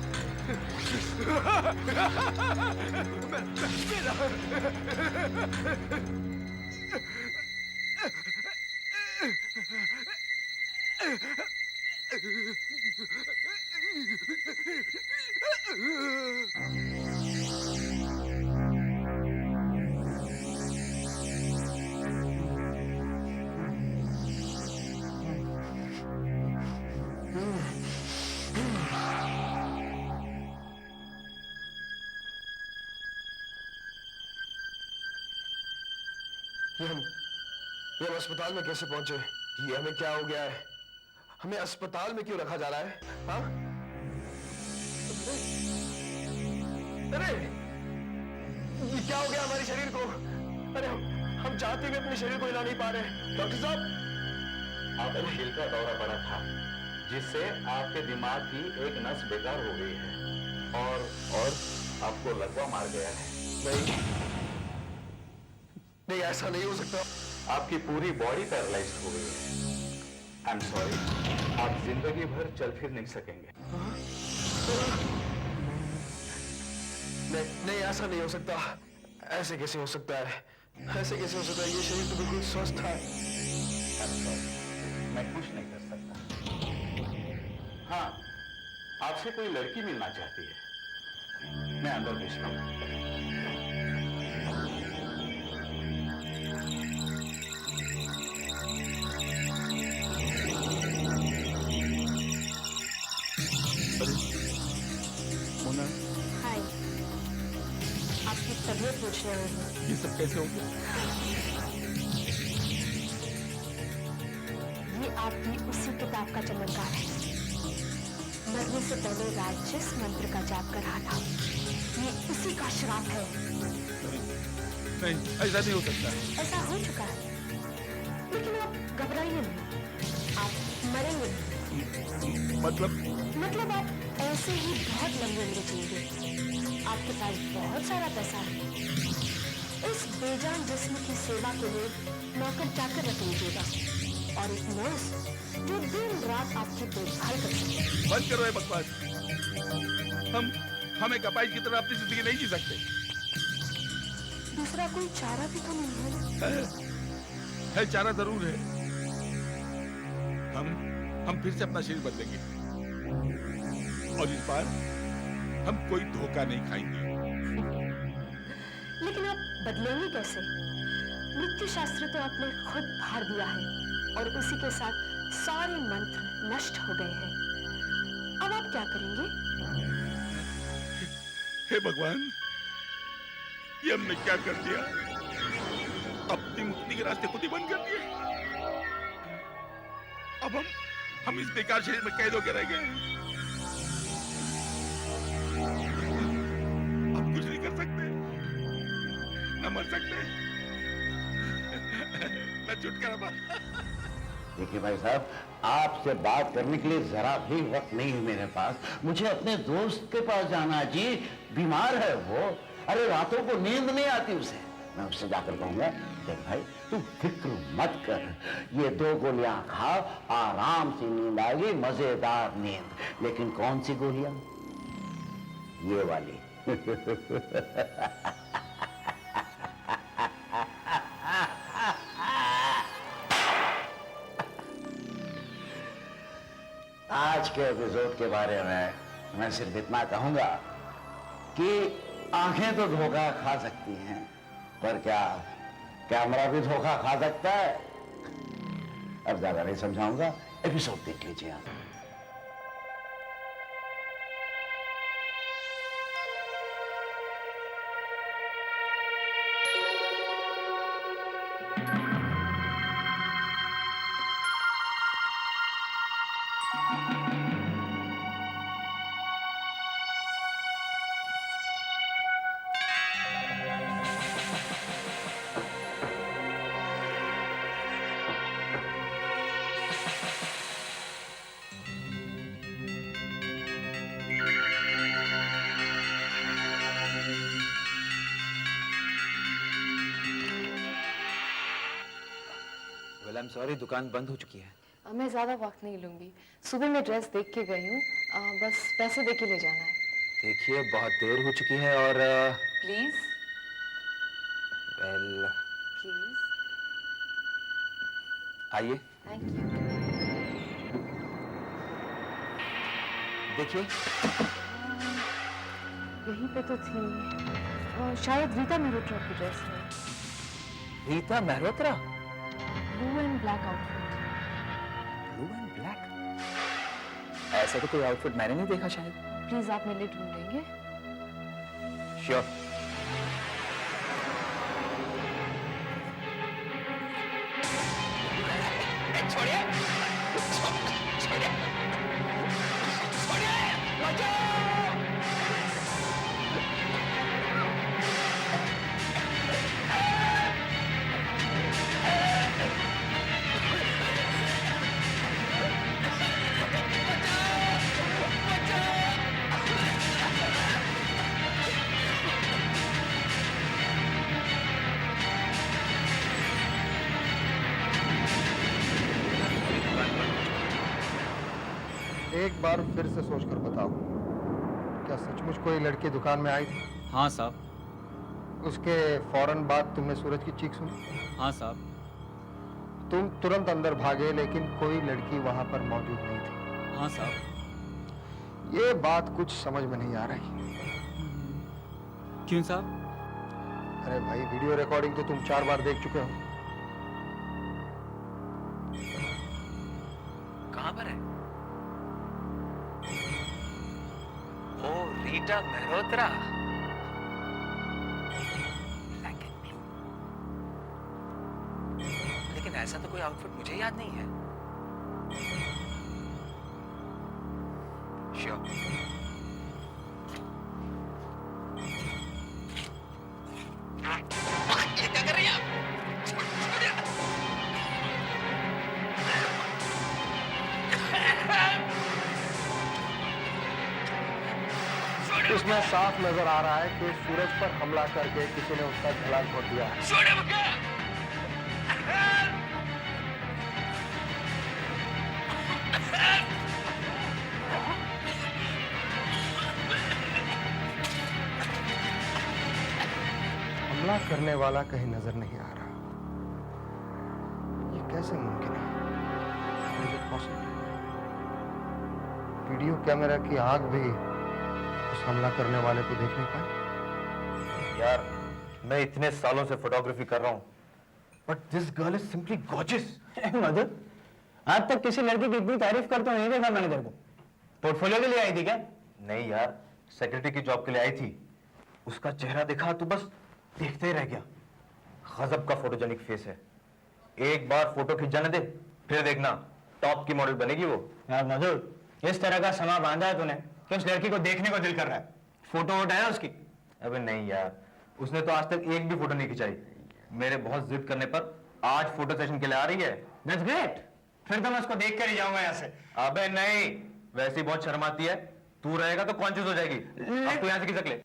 ये हम अस्पताल में कैसे पहुंचे? ये हमें क्या हो गया है? हमें अस्पताल में क्यों रखा जा रहा है? हाँ? अरे ये क्या हो गया हमारे शरीर को? अरे हम चाहते हुए अपने शरीर को हिला नहीं पा रहे। डॉक्टर साहब, आपको दिल का दौरा पड़ा था, जिससे आपके दिमाग की एक नस बेकार हो गई है और आपको लकवा मार गया है। नहीं, ऐसा नहीं हो सकता। आपकी पूरी बॉडी पैरालाइज हो गई है। आई एम सॉरी, आप जिंदगी भर चल फिर नहीं सकेंगे। नहीं, ऐसा नहीं हो सकता। ऐसे कैसे हो सकता है? ऐसे कैसे हो सकता है? ये शरीर तो बिल्कुल स्वस्थ है। आई एम सॉरी, मैं कुछ नहीं कर सकता। हाँ, आपसे कोई लड़की मिलना चाहती है, मैं अंदर भेजता हूँ। श्योर। ये सब कैसे हो गया? ये आपकी उसी किताब का चमत्कार है। मरने से पहले राज जिस मंत्र का जाप कर रहा था, ये उसी का श्राप है। नहीं, ऐसा नहीं हो सकता। ऐसा हो चुका है, लेकिन आप घबराइए नहीं, आप मरेंगे नहीं। मतलब आप ऐसे ही बहुत लंबी उम्र जिएंगे। आपके पास बहुत सारा पैसा है। इस बेजान जिस्म की सेवा के लिए नौकर चाकर रख लीजिएगा और एक नर्स जो दिन रात आपकी देखभाल कर सके। बंद करो ये बकवास। हम एक अपाहिज की तरह अपनी जिंदगी नहीं जी सकते। दूसरा कोई चारा भी तो नहीं है। है चारा जरूर है। हम फिर से अपना शरीर बदलेंगे और इस बार हम कोई धोखा नहीं खाएंगे। लेकिन आप बदलेंगे कैसे? मृत्यु शास्त्र तो आपने खुद फाड़ दिया है और उसी के साथ सारे मंत्र नष्ट हो गए हैं। अब आप क्या करेंगे? हे भगवान, ये हमने क्या कर दिया? अपनी मुक्ति के रास्ते खुद ही बंद कर दिए। अब हम इस बेकार शरीर में कैद होकर रह गए। अब कुछ नहीं कर सकते, न मर सकते, न छुटकारा पा। देखिए भाई साहब, आपसे बात करने के लिए जरा भी वक्त नहीं है मेरे पास। मुझे अपने दोस्त के पास जाना है जी, बीमार है वो। अरे रातों को नींद नहीं आती उसे। मैं उससे जाकर कहूंगा, देख भाई तू फिक्र मत कर, ये 2 गोलियां खा, आराम से नींद आएगी, मजेदार नींद। लेकिन कौन सी गोलियां? ये वाली। आज के एपिसोड के बारे में मैं सिर्फ इतना कहूंगा कि आंखें तो धोखा खा सकती हैं, पर क्या कैमरा भी धोखा खा सकता है? अब ज्यादा नहीं समझाऊंगा, एपिसोड देख लीजिए आप। I'm sorry, दुकान बंद हो चुकी है। मैं ज्यादा वक्त नहीं लूंगी। सुबह मैं ड्रेस देख के गई हूँ, बस पैसे दे के ले जाना है। देखिए बहुत देर हो चुकी है और प्लीज वेल प्लीज आइए। Thank you. देखिए यहीं पे तो थी, शायद रीता मेहरोत्रा की ड्रेस है। Rita Mehrotra? Blue and black outfit. Blue and black? ऐसा तो कोई आउटफिट मैंने नहीं देखा शायद। प्लीज आप मेरे लिए ढूंढ लेंगे? श्योर। छोड़िए, छोड़िए, छोड़िए, बचाओ! एक बार फिर से सोचकर बताओ, क्या सचमुच कोई लड़की दुकान में आई थी? हाँ साहब। उसके फौरन बाद तुमने सूरज की चीख सुनी? हाँ साहब। तुम तुरंत अंदर भागे, लेकिन कोई लड़की वहां पर मौजूद नहीं थी। हाँ साहब। ये बात कुछ समझ में नहीं आ रही। क्यों साहब? अरे भाई, वीडियो रिकॉर्डिंग तो तुम 4 बार देख चुके हो। कहां पर है? ओ रीटा मेहरोत्रा। लेकिन ऐसा तो कोई आउटफिट मुझे याद नहीं है। श्योर। ये क्या कर रही हैं आप? इसमें साफ नजर आ रहा है कि सूरज पर हमला करके किसी ने उसका गला घोट दिया है। हमला करने वाला कहीं नजर नहीं आ रहा। ये कैसे मुमकिन है? Is it possible? Video camera की आग भी उस हमला करने वाले को देख नहीं पाई। यार मैं इतने सालों से फोटोग्राफी कर रहा हूँ, but this girl is simply gorgeous. Madhu, आज तक किसी लड़की की इतनी तारीफ करते नहीं देखा मैंने तेरे को। पोर्टफोलियो के लिए आई थी क्या? नहीं यार, सेक्रेटरी की जॉब के लिए आई थी। उसका चेहरा देखा तो बस देखते ही रह गया। गजब का फोटोजेनिक फेस है। एक बार फोटो खींच जाने दे, फिर देखना टॉप की मॉडल बनेगी वो। यार मधु, इस तरह का समा बांधा है तूने कि उस लड़की को देखने को दिल कर रहा है। फोटो वोटो है उसकी? अबे नहीं यार, उसने तो आज तक एक भी फोटो नहीं खिंचाई। मेरे बहुत जिद करने पर आज फोटो सेशन के लिए आ रही है। That's great. फिर तो मैं उसको देख कर ही जाऊंगा यहाँ से। अबे नहीं, वैसे ही बहुत शर्माती है। तू रहेगा तो कॉन्शियस हो जाएगी। अब तू यहाँ से खिसक ले।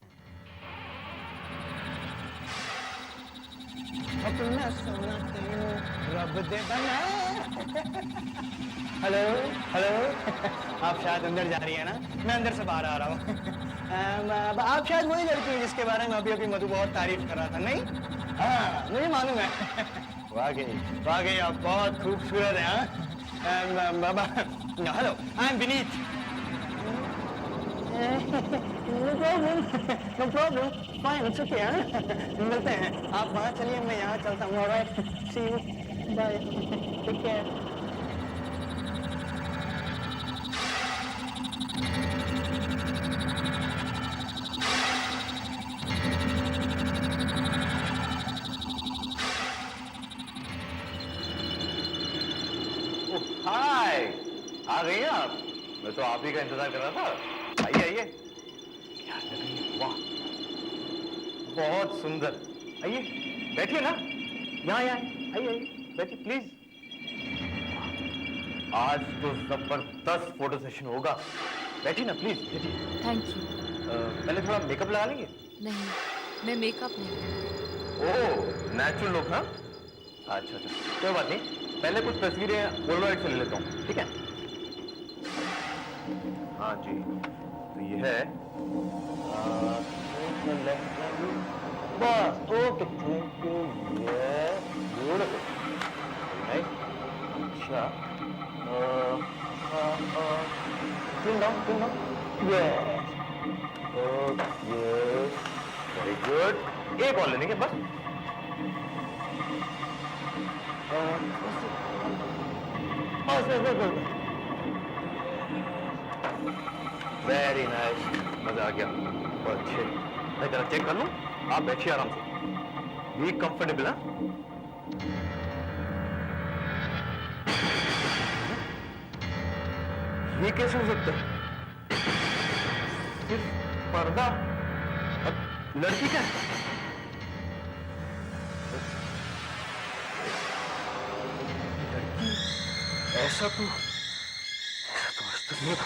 हेलो हेलो, आप शायद अंदर जा रही है ना? मैं अंदर से बाहर आ रहा हूँ। आप शायद वही लड़की हैं जिसके बारे में अभी अभी मधु बहुत तारीफ कर रहा था, नहीं? हाँ, मुझे मालूम है। वाकई आप बहुत खूबसूरत हैं। हाँ, hello, I am Vineet. No problem, fine, it's okay. मिलते हैं। आप वहाँ चलिए, मैं यहाँ चलता हूँ। Alright, see you, bye, take care. Hi, आ गई हैं आप? मैं तो आप ही का इंतजार कर रहा था। आइए आइए। क्या लग रही है, वाह, बहुत सुंदर। आइए बैठिए ना, यहाँ यहाँ आइए आइए, बैठिए प्लीज। आज तो जबरदस्त फोटो सेशन होगा। बैठिए ना प्लीज, बैठिए। Thank you. पहले थोड़ा मेकअप लगा लेंगे? नहीं, मैं मेकअप नहीं। ओह, नेचुरल लुक। हाँ, अच्छा अच्छा, कोई बात नहीं। पहले कुछ तस्वीरें पोलराइड से ले लेता हूँ, ठीक है? हाँ जी, तो ये है बस। Okay, thank you. ब्यूटीफुल, अच्छा। Chin down. Yes, okay, very good. एक और ले लेंगे बस। वेरी नाइस, मजा आ गया, बहुत अच्छे। मैं जरा चेक कर लूं, आप बैठिए आराम से, बी कंफर्टेबल। हाँ, ये कैसे हो सकता है? सिर्फ पर्दा, अब लड़की क्या है? ऐसा तो आज तक नहीं।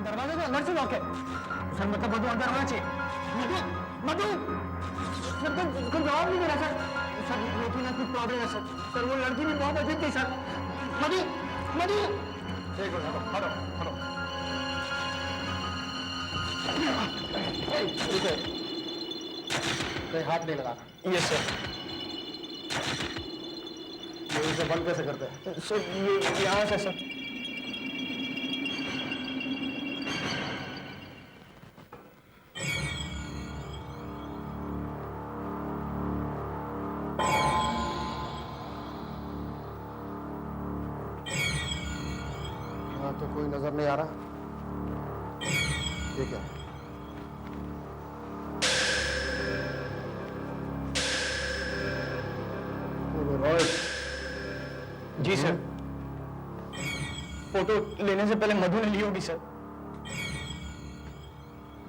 दरवाजे को अंदर से लॉक है। सर मतलब मधु अंदर होना चाहिए। मधु, मधु। सर कोई जवाब नहीं दे रहा सर लेकिन ना कुछ प्रॉब्लम है सर वो लड़की भी बहुत अजीब थी सर। मधु मधु एक मिनट हटो हटो रुको कहीं हाथ नहीं लगाना। Yes sir. ये इसे बंद कैसे करते हैं सर? ये यहाँ से सर। यहाँ तो कोई नजर नहीं आ रहा। ये क्या है? जी सर। फोटो लेने से पहले मधु ने ली होगी सर।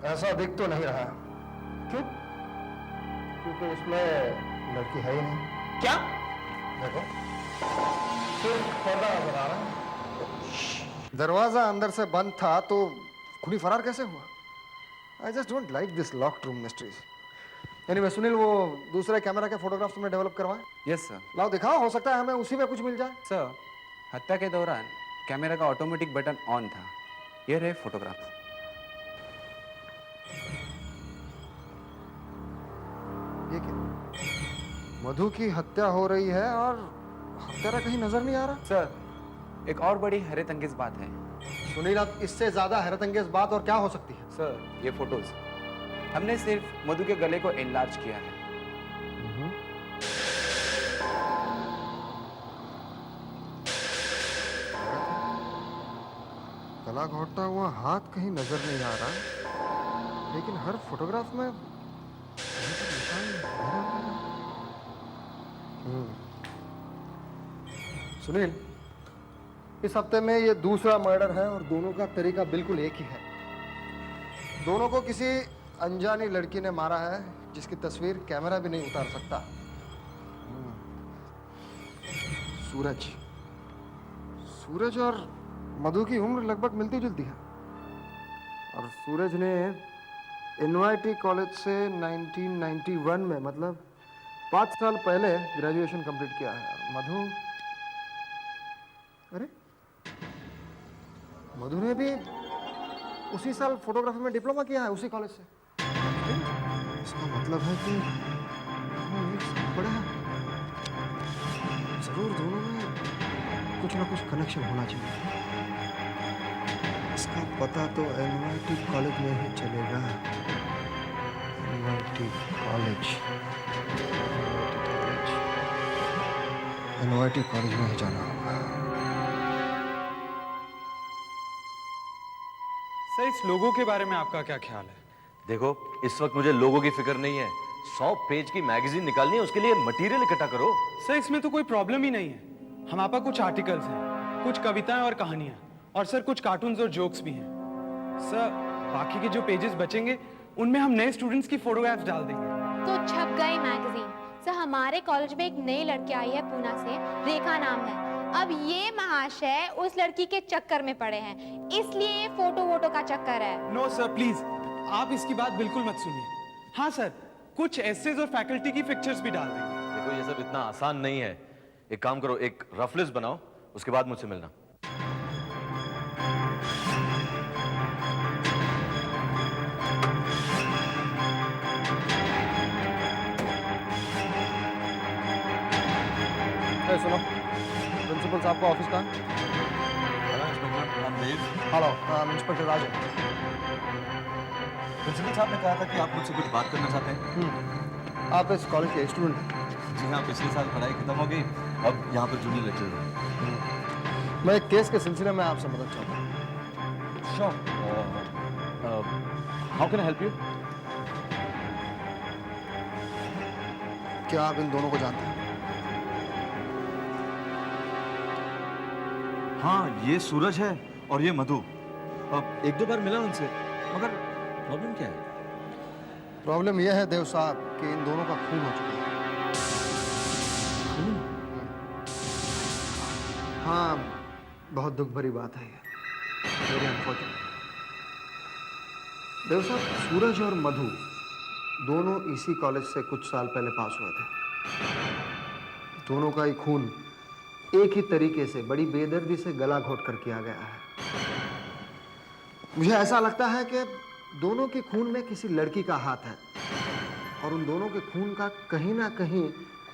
ऐसा दिख तो नहीं रहा। क्यों? क्योंकि उसमें लड़की है ही नहीं। क्या? देखो सिर्फ पर्दा नजर आ रहा है। दरवाजा अंदर से बंद था तो खुली फरार कैसे हुआ? I just don't like this locked room mysteries. Anyway Sunil, वो दूसरे कैमरा के फोटोग्राफ्स तुमने डेवलप करवाए? Yes sir. लाओ दिखाओ, हो सकता है हमें उसी में कुछ मिल जाए। सर, हत्या के दौरान कैमरा का ऑटोमेटिक बटन ऑन था। ये रहे फोटोग्राफ। ये क्या? मधु की हत्या हो रही है और हत्यारा कहीं नजर नहीं आ रहा। सर, एक और बड़ी हैरत अंगेज बात है। सुनील, अब इससे ज्यादा हैरत अंगेज बात और क्या हो सकती है? सर, ये फोटोज हमने सिर्फ मधु के गले को एनलार्ज किया है। गला घोटता हुआ हाथ कहीं नजर नहीं आ रहा, लेकिन हर फोटोग्राफ में निशान भरा हुआ है। सुनील, इस हफ्ते में ये दूसरा मर्डर है और दोनों का तरीका बिल्कुल एक ही है। दोनों को किसी अनजानी लड़की ने मारा है जिसकी तस्वीर कैमरा भी नहीं उतार सकता। सूरज। सूरज और मधु की उम्र लगभग मिलती जुलती है और सूरज ने NYT कॉलेज से 1991 में, मतलब 5 साल पहले ग्रेजुएशन कंप्लीट किया है। मधु, अरे मधु ने भी उसी साल फोटोग्राफी में डिप्लोमा किया है, उसी कॉलेज से। इसका मतलब है कि दोनों एक साथ पढ़े हैं। जरूर दोनों में कुछ ना कुछ कनेक्शन होना चाहिए। इसका पता तो NYT कॉलेज में ही चलेगा। NYT कॉलेज में ही जाना होगा। सर, इस लोगों के बारे में आपका क्या ख्याल है? देखो, इस वक्त मुझे लोगों की फिक्र नहीं है। 100 पेज की मैगजीन निकालनी है, उसके लिए मटेरियल इकट्ठा करो। सर, इसमें तो कोई प्रॉब्लम ही नहीं है। हमारे पास कुछ आर्टिकल्स हैं, कुछ कविताएं और कहानियां, और सर कुछ कार्टून्स और जोक्स भी हैं। सर, बाकी के जो पेजेस बचेंगे उनमें हम नए स्टूडेंट्स की फोटोग्राफ्स डाल देंगे। तो छप गई मैगजीन। सर, हमारे कॉलेज में एक नई लड़की आई है पूना से, रेखा नाम है। अब ये महाशय उस लड़की के चक्कर में पड़े हैं, इसलिए ये फोटो वोटो का चक्कर है। नो सर, प्लीज आप इसकी बात बिल्कुल मत सुनिए। हाँ सर, कुछ एसेज और फैकल्टी की पिक्चर्स भी डाल देंगे। देखो, ये सब इतना आसान नहीं है। एक काम करो, एक रफ लिस्ट बनाओ, उसके बाद मुझसे मिलना। सुनो, प्रिंसिपल साहब का ऑफिस कहाँ? हेलो, इंस्पेक्टर राजन। प्रिंसिपल साहब ने कहा था कि आप मुझसे कुछ बात करना चाहते हैं। आप इस कॉलेज के स्टूडेंट हैं? जी हाँ, पिछले साल पढ़ाई खत्म हो गई, अब यहाँ पर जूनियर लेक्चरर हूँ। मैं एक केस के सिलसिले में आपसे मदद चाहता हूँ। Sure. How can I help you? क्या आप इन दोनों को जानते हैं? हाँ, ये सूरज है और ये मधु। अब 1-2 बार मिला उनसे, मगर प्रॉब्लम क्या है? प्रॉब्लम यह है देव साहब कि इन दोनों का खून हो चुका है। हाँ, बहुत दुख भरी बात है ये। Very unfortunate. देव साहब, सूरज और मधु दोनों इसी कॉलेज से कुछ साल पहले पास हुए थे। दोनों का ही खून एक ही तरीके से बड़ी बेदर्दी से गला घोट कर किया गया है। मुझे ऐसा लगता है कि दोनों के खून में किसी लड़की का हाथ है और उन दोनों के खून का कहीं ना कहीं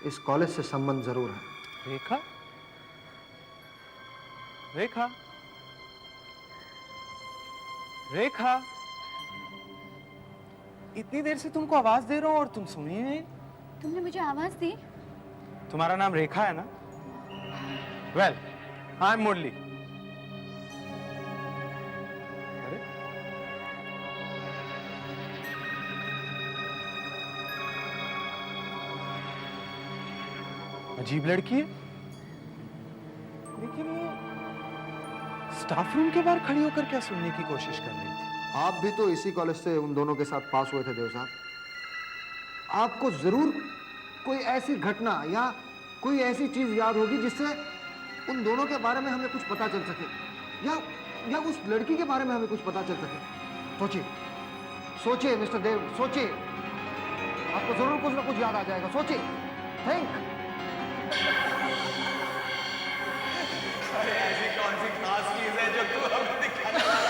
इस कॉलेज से संबंध जरूर है। रेखा? रेखा? रेखा? इतनी देर से तुमको आवाज दे रहा हूं और तुम सुनी नहीं। तुमने मुझे आवाज दी? तुम्हारा नाम रेखा है ना? वेल, आई एम मुरली। अरे अजीब लड़की है, लेकिन वो स्टाफ रूम के बाहर खड़ी होकर क्या सुनने की कोशिश कर रही थी? आप भी तो इसी कॉलेज से उन दोनों के साथ पास हुए थे देव साहब। आपको जरूर कोई ऐसी घटना या कोई ऐसी चीज याद होगी जिससे उन दोनों के बारे में हमें कुछ पता चल सके, या उस लड़की के बारे में हमें कुछ पता चल सके। सोचिए, सोचिए मिस्टर देव, सोचिए। आपको जरूर कुछ ना कुछ याद आ जाएगा। सोचिए, थिंक। ऐसी कौन सी खास चीज है जो तू हमें दिखाना चाह रहा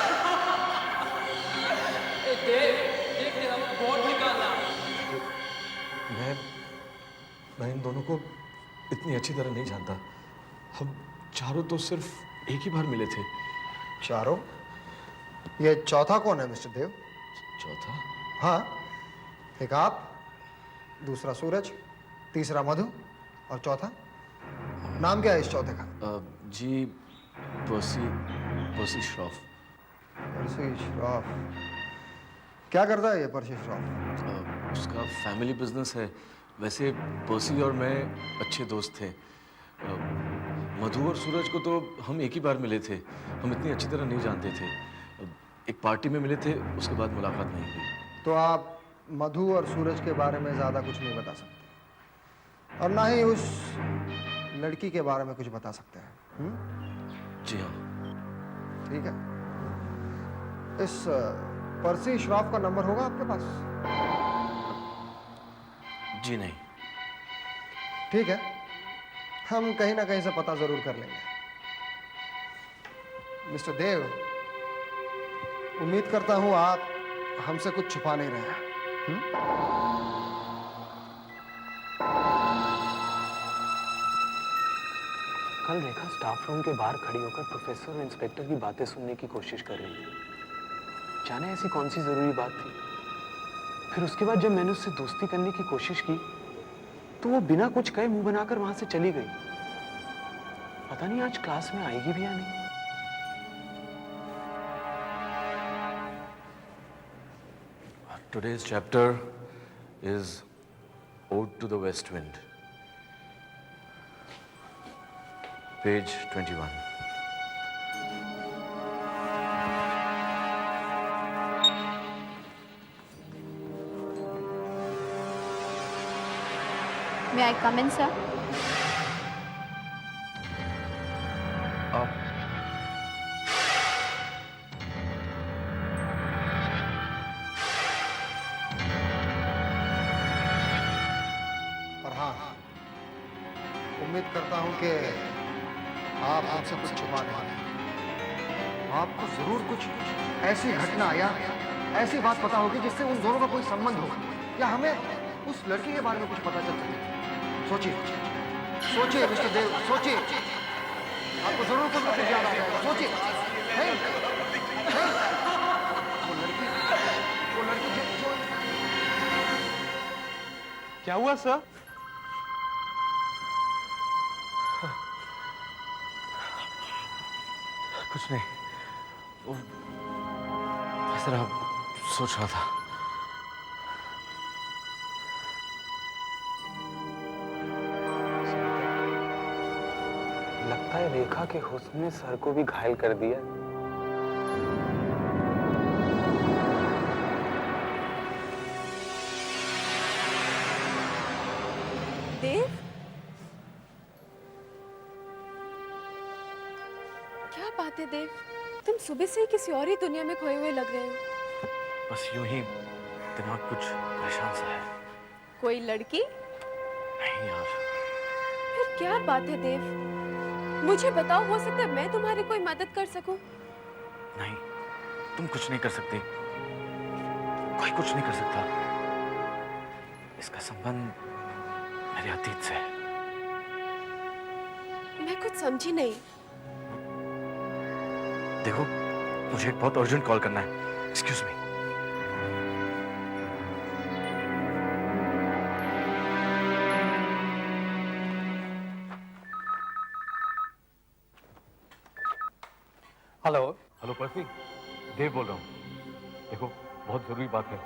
है? मैं इन दोनों को इतनी अच्छी तरह नहीं जानता। हम चारों तो सिर्फ एक ही बार मिले थे। चारों? ये चौथा कौन है मिस्टर देव? चौथा? हाँ, एक आप, दूसरा सूरज, तीसरा मधु और चौथा नाम क्या है इस चौथे का? जी पर्सी श्रॉफ। पर्सी श्रॉफ? क्या करता है ये पर्सी श्रॉफ? उसका फैमिली बिजनेस है। वैसे पर्सी और मैं अच्छे दोस्त थे। मधु और सूरज को तो हम एक ही बार मिले थे। हम इतनी अच्छी तरह नहीं जानते थे। एक पार्टी में मिले थे, उसके बाद मुलाकात नहीं हुई। तो आप मधु और सूरज के बारे में ज्यादा कुछ नहीं बता सकते और ना ही उस लड़की के बारे में कुछ बता सकते हैं? जी हाँ। ठीक है। इस पर्सी श्रॉफ का नंबर होगा आपके पास? जी नहीं। ठीक है, हम कहीं ना कहीं से पता जरूर कर लेंगे। मिस्टर देव, उम्मीद करता हूं आप हमसे कुछ छुपा नहीं रहे हैं। कल रेखा स्टाफ रूम के बाहर खड़ी होकर प्रोफेसर और इंस्पेक्टर की बातें सुनने की कोशिश कर रही थी। जाने ऐसी कौन सी जरूरी बात थी। फिर उसके बाद जब मैंने उससे दोस्ती करने की कोशिश की तो वो बिना कुछ कहे मुंह बनाकर वहां से चली गई। पता नहीं आज क्लास में आएगी भी या नहीं। Today's chapter is Ode to the West Wind, page 21. May I come in, sir? और हाँ, उम्मीद करता हूं कि आप हमसे कुछ छुपा नहीं। आपको जरूर कुछ ऐसी घटना या ऐसी बात पता होगी जिससे उन दोनों का कोई संबंध हो, या हमें उस लड़की के बारे में कुछ पता चल सके। सोचिए, सोचिए मिस्टर देव, सोचिए। आपको जरूर कुछ ना कुछ याद आ जाएगा। सोचिए। वो लड़की जो क्या हुआ सर? कुछ नहीं। वो जरा सोच रहा था। लगता है रेखा के हुस्न ने सर को भी घायल कर दिया। देव, क्या बात है देव? तुम सुबह से ही किसी और ही दुनिया में खोए हुए लग रहे हो। बस यूं ही दिमाग कुछ परेशान सा है। कोई लड़की? नहीं यार। फिर क्या बात है देव? मुझे बताओ, हो सकता है मैं तुम्हारी कोई मदद कर सकूं। नहीं, तुम कुछ नहीं कर सकती। कोई कुछ नहीं कर सकता। इसका संबंध मेरे अतीत से है। मैं कुछ समझी नहीं। देखो, मुझे एक बहुत अर्जेंट कॉल करना है। Excuse me. हेलो। हेलो पर्सी, देव बोल रहा हूँ। देखो, बहुत जरूरी बात है।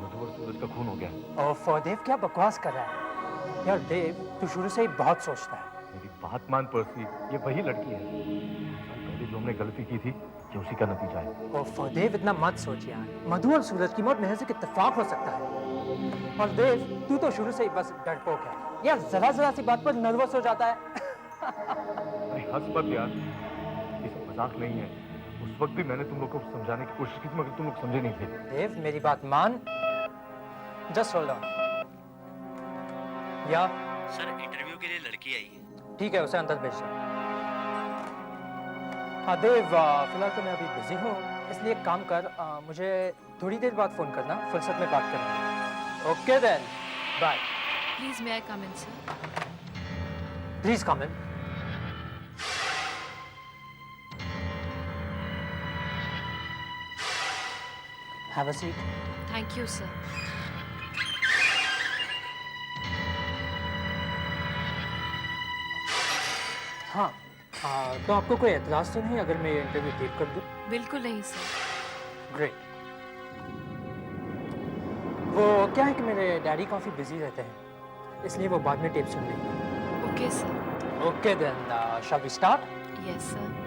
मधु और सूरज का खून हो गया है। ओफो देव, क्या बकवास कर रहा है यार। देव, तू शुरू से ही बहुत सोचता है। मेरी बात मान पर्सी, ये वही लड़की है। पहले जो हमने गलती की थी, ये उसी का नतीजा है। ओफो देव, इतना मत सोच यार। मधु और सूरज की मौत महज एक इत्तेफाक हो सकता है। और देव, तू तो शुरू से ही बस डरपोक है यार। जरा सी बात पर नर्वस हो जाता है। अरे हंस मत यार, ये सब मजाक नहीं है। उस वक्त भी मैंने तुम लोग को समझाने की कोशिश की थी, मगर तुम लोग समझे नहीं थे। देव, मेरी बात मान। Just hold on. या सर, इंटरव्यू के लिए लड़की आई है। ठीक है, उसे अंदर भेज दो। हाँ देव, फिलहाल तो मैं अभी बिजी हूँ, इसलिए एक काम कर, मुझे थोड़ी देर बाद फोन करना, फुर्सत में बात करेंगे। Okay then, bye. Please may I come in sir? Please come in. Have a seat. Thank you sir. हाँ, तो आपको कोई एतराज तो नहीं अगर मैं ये इंटरव्यू टेप कर दूं? बिल्कुल नहीं सर। ग्रेट। वो क्या है कि मेरे डैडी काफ़ी बिजी रहते हैं, इसलिए वो बाद में टेप सुन लेंगे। Okay sir. Okay then, shall we start? Yes sir.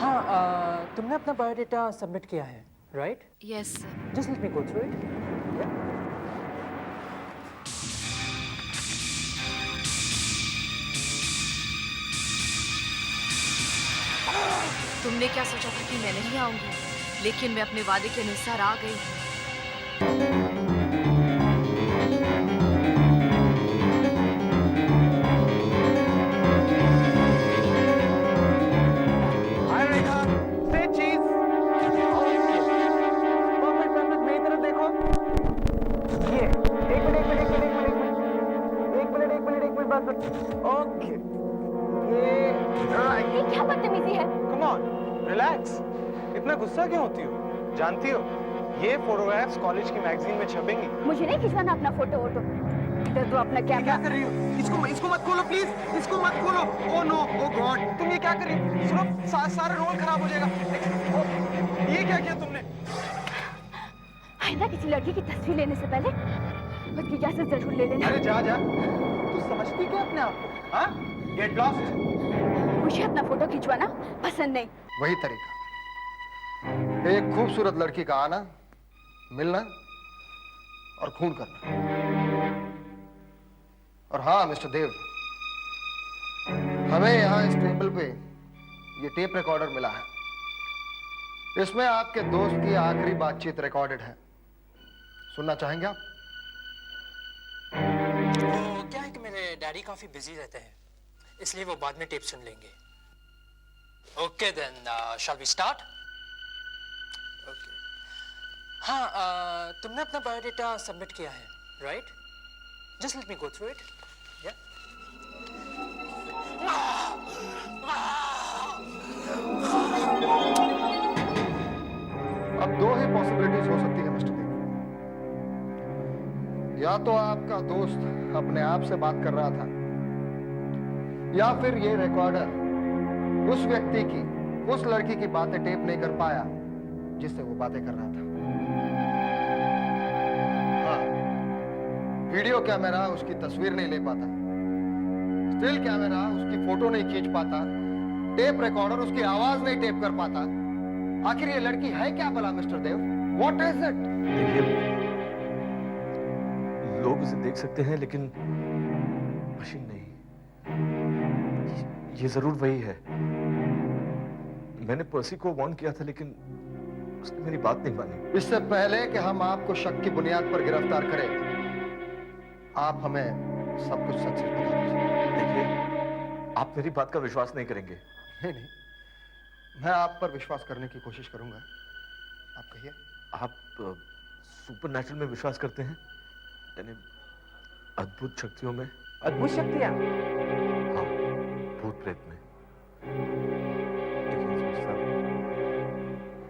हाँ, तुमने अपना बायोडाटा सबमिट किया है, right? Yes sir. Just let me go through it. तुमने क्या सोचा था कि मैं नहीं आऊंगी, लेकिन मैं अपने वादे के अनुसार आ गई। हाय रेखा, say cheese। परफेक्ट, मेरी तरफ देखो। ये एक मिनट बस। ओके, ये क्या बदतमीजी है? Come on, relax. इतना गुस्सा क्यों होती हो? जानती हो, ये फोटोग्राफ्स कॉलेज की मैगजीन में छपेंगी। मुझे नहीं खिंचवाना अपना फोटो वोटो। इधर तो अपना कैमरा। क्या कर रही हो? इसको मत खोलो प्लीज, इसको मत खोलो। ओह नो, ओह गॉड, तुम ये क्या कर रही हो? सुनो, सारा रोल खराब हो जाएगा। ये क्या किया तुमने? आइंदा किसी लड़की की तस्वीर लेने से पहले उसकी इजाजत जरूर ले लेना। अरे जा जा, तू समझती क्या अपने आप को? हाँ? Get lost. मुझे अपना फोटो खिंचवाना पसंद नहीं। वही तरीका, एक खूबसूरत लड़की का आना, मिलना और खून करना। और हाँ मिस्टर देव, हमें यहाँ इस टेबल पे ये टेप रिकॉर्डर मिला है। इसमें आपके दोस्त की आखिरी बातचीत रिकॉर्डेड है। सुनना चाहेंगे आप? वो क्या है कि मेरे डैडी काफ़ी बिजी रहते हैं, इसलिए वो बाद में टेप सुन लेंगे। Okay then, shall we start? Okay. हाँ, तुमने अपना बायोडाटा सबमिट किया है, right? Just let me go through it. या अब दो ही पॉसिबिलिटीज हो सकती है मिस्टर देव। या तो आपका दोस्त अपने आप से बात कर रहा था, या फिर ये रिकॉर्डर उस व्यक्ति की, उस लड़की की बातें टेप नहीं कर पाया जिससे वो बातें कर रहा था। हाँ, वीडियो कैमरा उसकी तस्वीर नहीं ले पाता, स्टिल कैमरा उसकी फोटो नहीं खींच पाता, टेप रिकॉर्डर उसकी आवाज नहीं टेप कर पाता। आखिर ये लड़की है क्या भला mister Dev? What is it? लोग इसे देख सकते हैं लेकिन मशीन नहीं। ये जरूर वही है। मैंने पर्सी को वार्न किया था, लेकिन उसने मेरी बात नहीं मानी। इससे पहले कि हम आपको शक की बुनियाद पर गिरफ्तार करें, आप हमें सब कुछ सच सच बता दीजिए। देखिए, आप मेरी बात का विश्वास नहीं करेंगे। नहीं नहीं, मैं आप पर विश्वास करने की कोशिश करूंगा। आप कहिए। आप सुपरनैचुरल में विश्वास करते हैं, यानी अद्भुत शक्तियों में? अद्भुत शक्तियां? हाँ, भूत प्रेत में। देखिए इंस्पेक्टर साहब,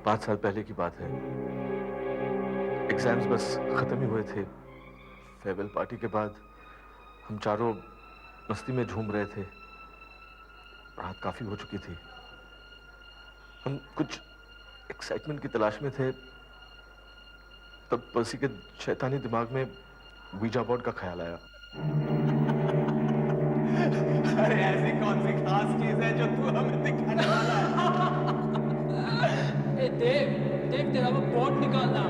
5 साल पहले की बात है। एग्जाम्स बस खत्म ही हुए थे। फेयरवेल पार्टी के बाद हम चारों मस्ती में झूम रहे थे। रात काफी हो चुकी थी। हम कुछ एक्साइटमेंट की तलाश में थे, तब पर्सी के शैतानी दिमाग में वीजा बोर्ड का ख्याल आया। अरे ऐसी कौन सी खास चीज है जो तू हमें दिखाने वाला है? देव देव, तेरा वो बोर्ड निकालना।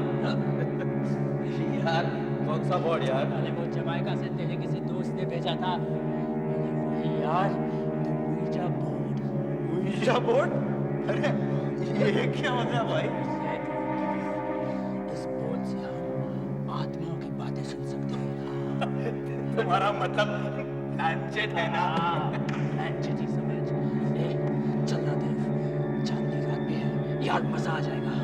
यार कौन सा बोर्ड यार? अरे वो जमाइका से तेरे किसी दोस्त ने भेजा था। अरे यार, वीजा बोर्ड? अरे ये क्या मतलब भाई? इस बोर्ड से हम आत्माओं की बातें सुन सकते हैं। तुम्हारा मतलब लैंचेट है ना? लैंचेट ही समझ। चल ना देव, चांदनी रात पे है यार, मजा आ जाएगा।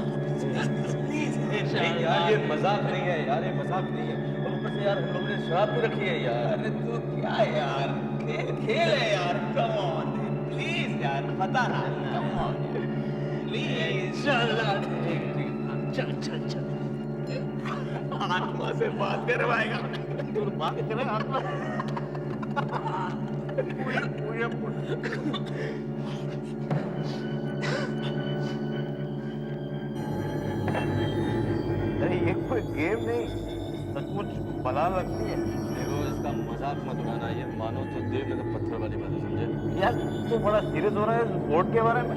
नहीं यार, ये मजाक नहीं है यार, ये मजाक नहीं है। और ऊपर से यार हम लोगों ने शराब भी रखी है यार। अरे तो क्या है यार, खेल है यार। कम ऑन प्लीज यार, पता ना। Come on please. चल चल चल। आत्मा से बात करवाएगा। तू बात करे आत्मा। अरे ये कोई गेम नहीं, सचमुच बला लगती है। देखो, इसका मजाक मत उड़ाना। ये मानो तो देव ने तो पत्थर वाली बात समझे। यार तू बड़ा सीरियस हो रहा है इस बोर्ड के बारे में।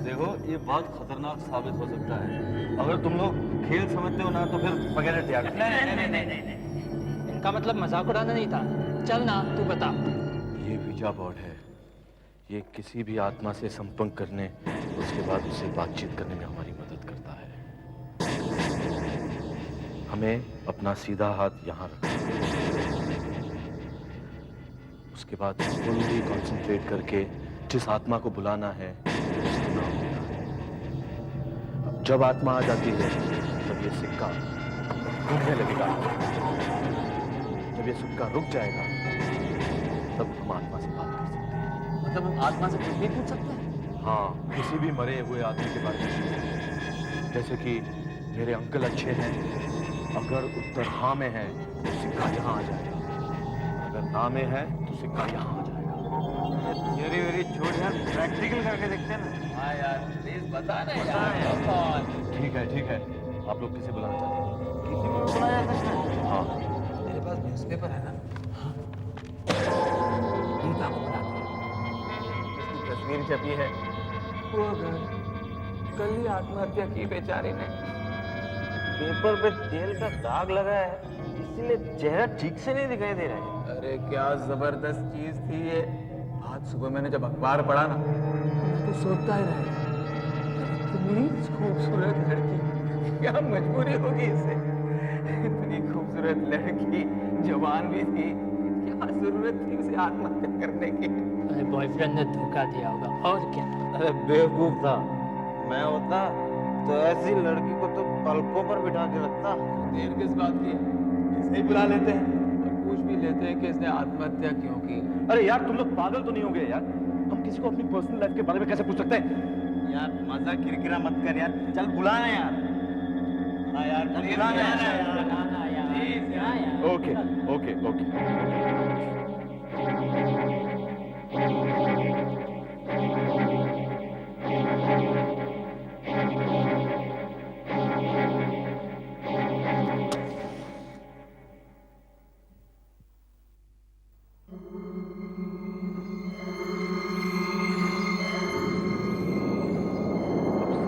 देखो, ये बहुत खतरनाक साबित हो सकता है। अगर तुम लोग खेल समझते हो ना तो फिर वगैरह त्याग। नहीं, इनका मतलब मजाक उड़ाना नहीं था। चल ना, तू बता। ये वीजा बोर्ड है। ये किसी भी आत्मा से संपर्क करने, उसके बाद उससे बातचीत करने में हमारी मदद करता है। हमें अपना सीधा हाथ यहाँ रखना है। उसके बाद फुल्ली कंसंट्रेट करके जिस आत्मा को बुलाना है उसका नाम लेना है। अब जब आत्मा आ जाती है तब ये सिक्का घूमने लगेगा। जब ये सिक्का रुक जाएगा तब हम आत्मा से बात कर सकते हैं। मतलब हम आत्मा से कुछ भी पूछ सकते हैं? हाँ, किसी भी मरे हुए आदमी के बारे में। जैसे कि मेरे अंकल अच्छे हैं, अगर उत्तर हाँ में है तो सिक्का यहाँ आ जाएगा, अगर ना में है तो सिक्का यहाँ आ जाएगा। थियरी वेरी छोड़ यार, प्रैक्टिकल करके देखते हैं ना। हाँ यार प्लीज बता ना यार। ठीक है, आप लोग किसे बुलाना चाहते हैं? किसी को बुलाया जा सकता है? हाँ, मेरे पास न्यूज़पेपर है ना। गीता को बुलाते हैं। इसकी तस्वीर छपी है। वो घर कल ही आत्महत्या की बेचारी ने। पेपर पे तेल का दाग लगा है, इसीलिए चेहरा ठीक से नहीं दिखाई दे रहा है। अरे क्या जबरदस्त चीज थी ये। आज सुबह मैंने जब अखबार पढ़ा ना, मैं तो सोचता ही रह गया, इतनी खूबसूरत लड़की, क्या मजबूरी होगी इसे। इतनी खूबसूरत लड़की, जवान भी थी, क्या जरूरत थी उसे आत्महत्या करने की। अरे बॉयफ्रेंड ने धोखा दिया होगा और क्या। अरे बेवकूफ था, मैं होता तो ऐसी लड़की को तो पलकों पर बिठा के रखता। देर किस बात की है, इसे ही बुला लेते हैं और पूछ भी लेते हैं कि इसने आत्महत्या क्यों की। अरे यार तुम लोग पागल तो नहीं होंगे यार? हम किसी को अपनी पर्सनल लाइफ के बारे में कैसे पूछ सकते हैं? यार मजा किरकिरा मत कर यार, चल बुलाना यार। हाँ यार, बुलाना यार। ओके।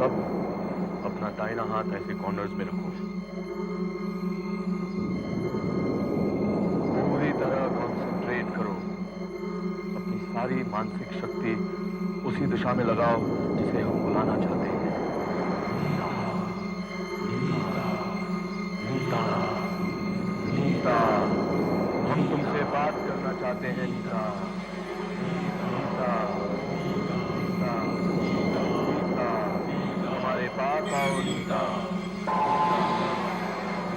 सब अपना दाहिना हाथ ऐसे कॉर्नर्स में रखो। पूरी तरह कंसंट्रेट करो। अपनी सारी मानसिक शक्ति उसी दिशा में लगाओ जिसे हम बुलाना चाहते हैं। यहाँ करना चाहते हैं नीता, नीता, नीता, नीता, हमारे पास आओ नीता,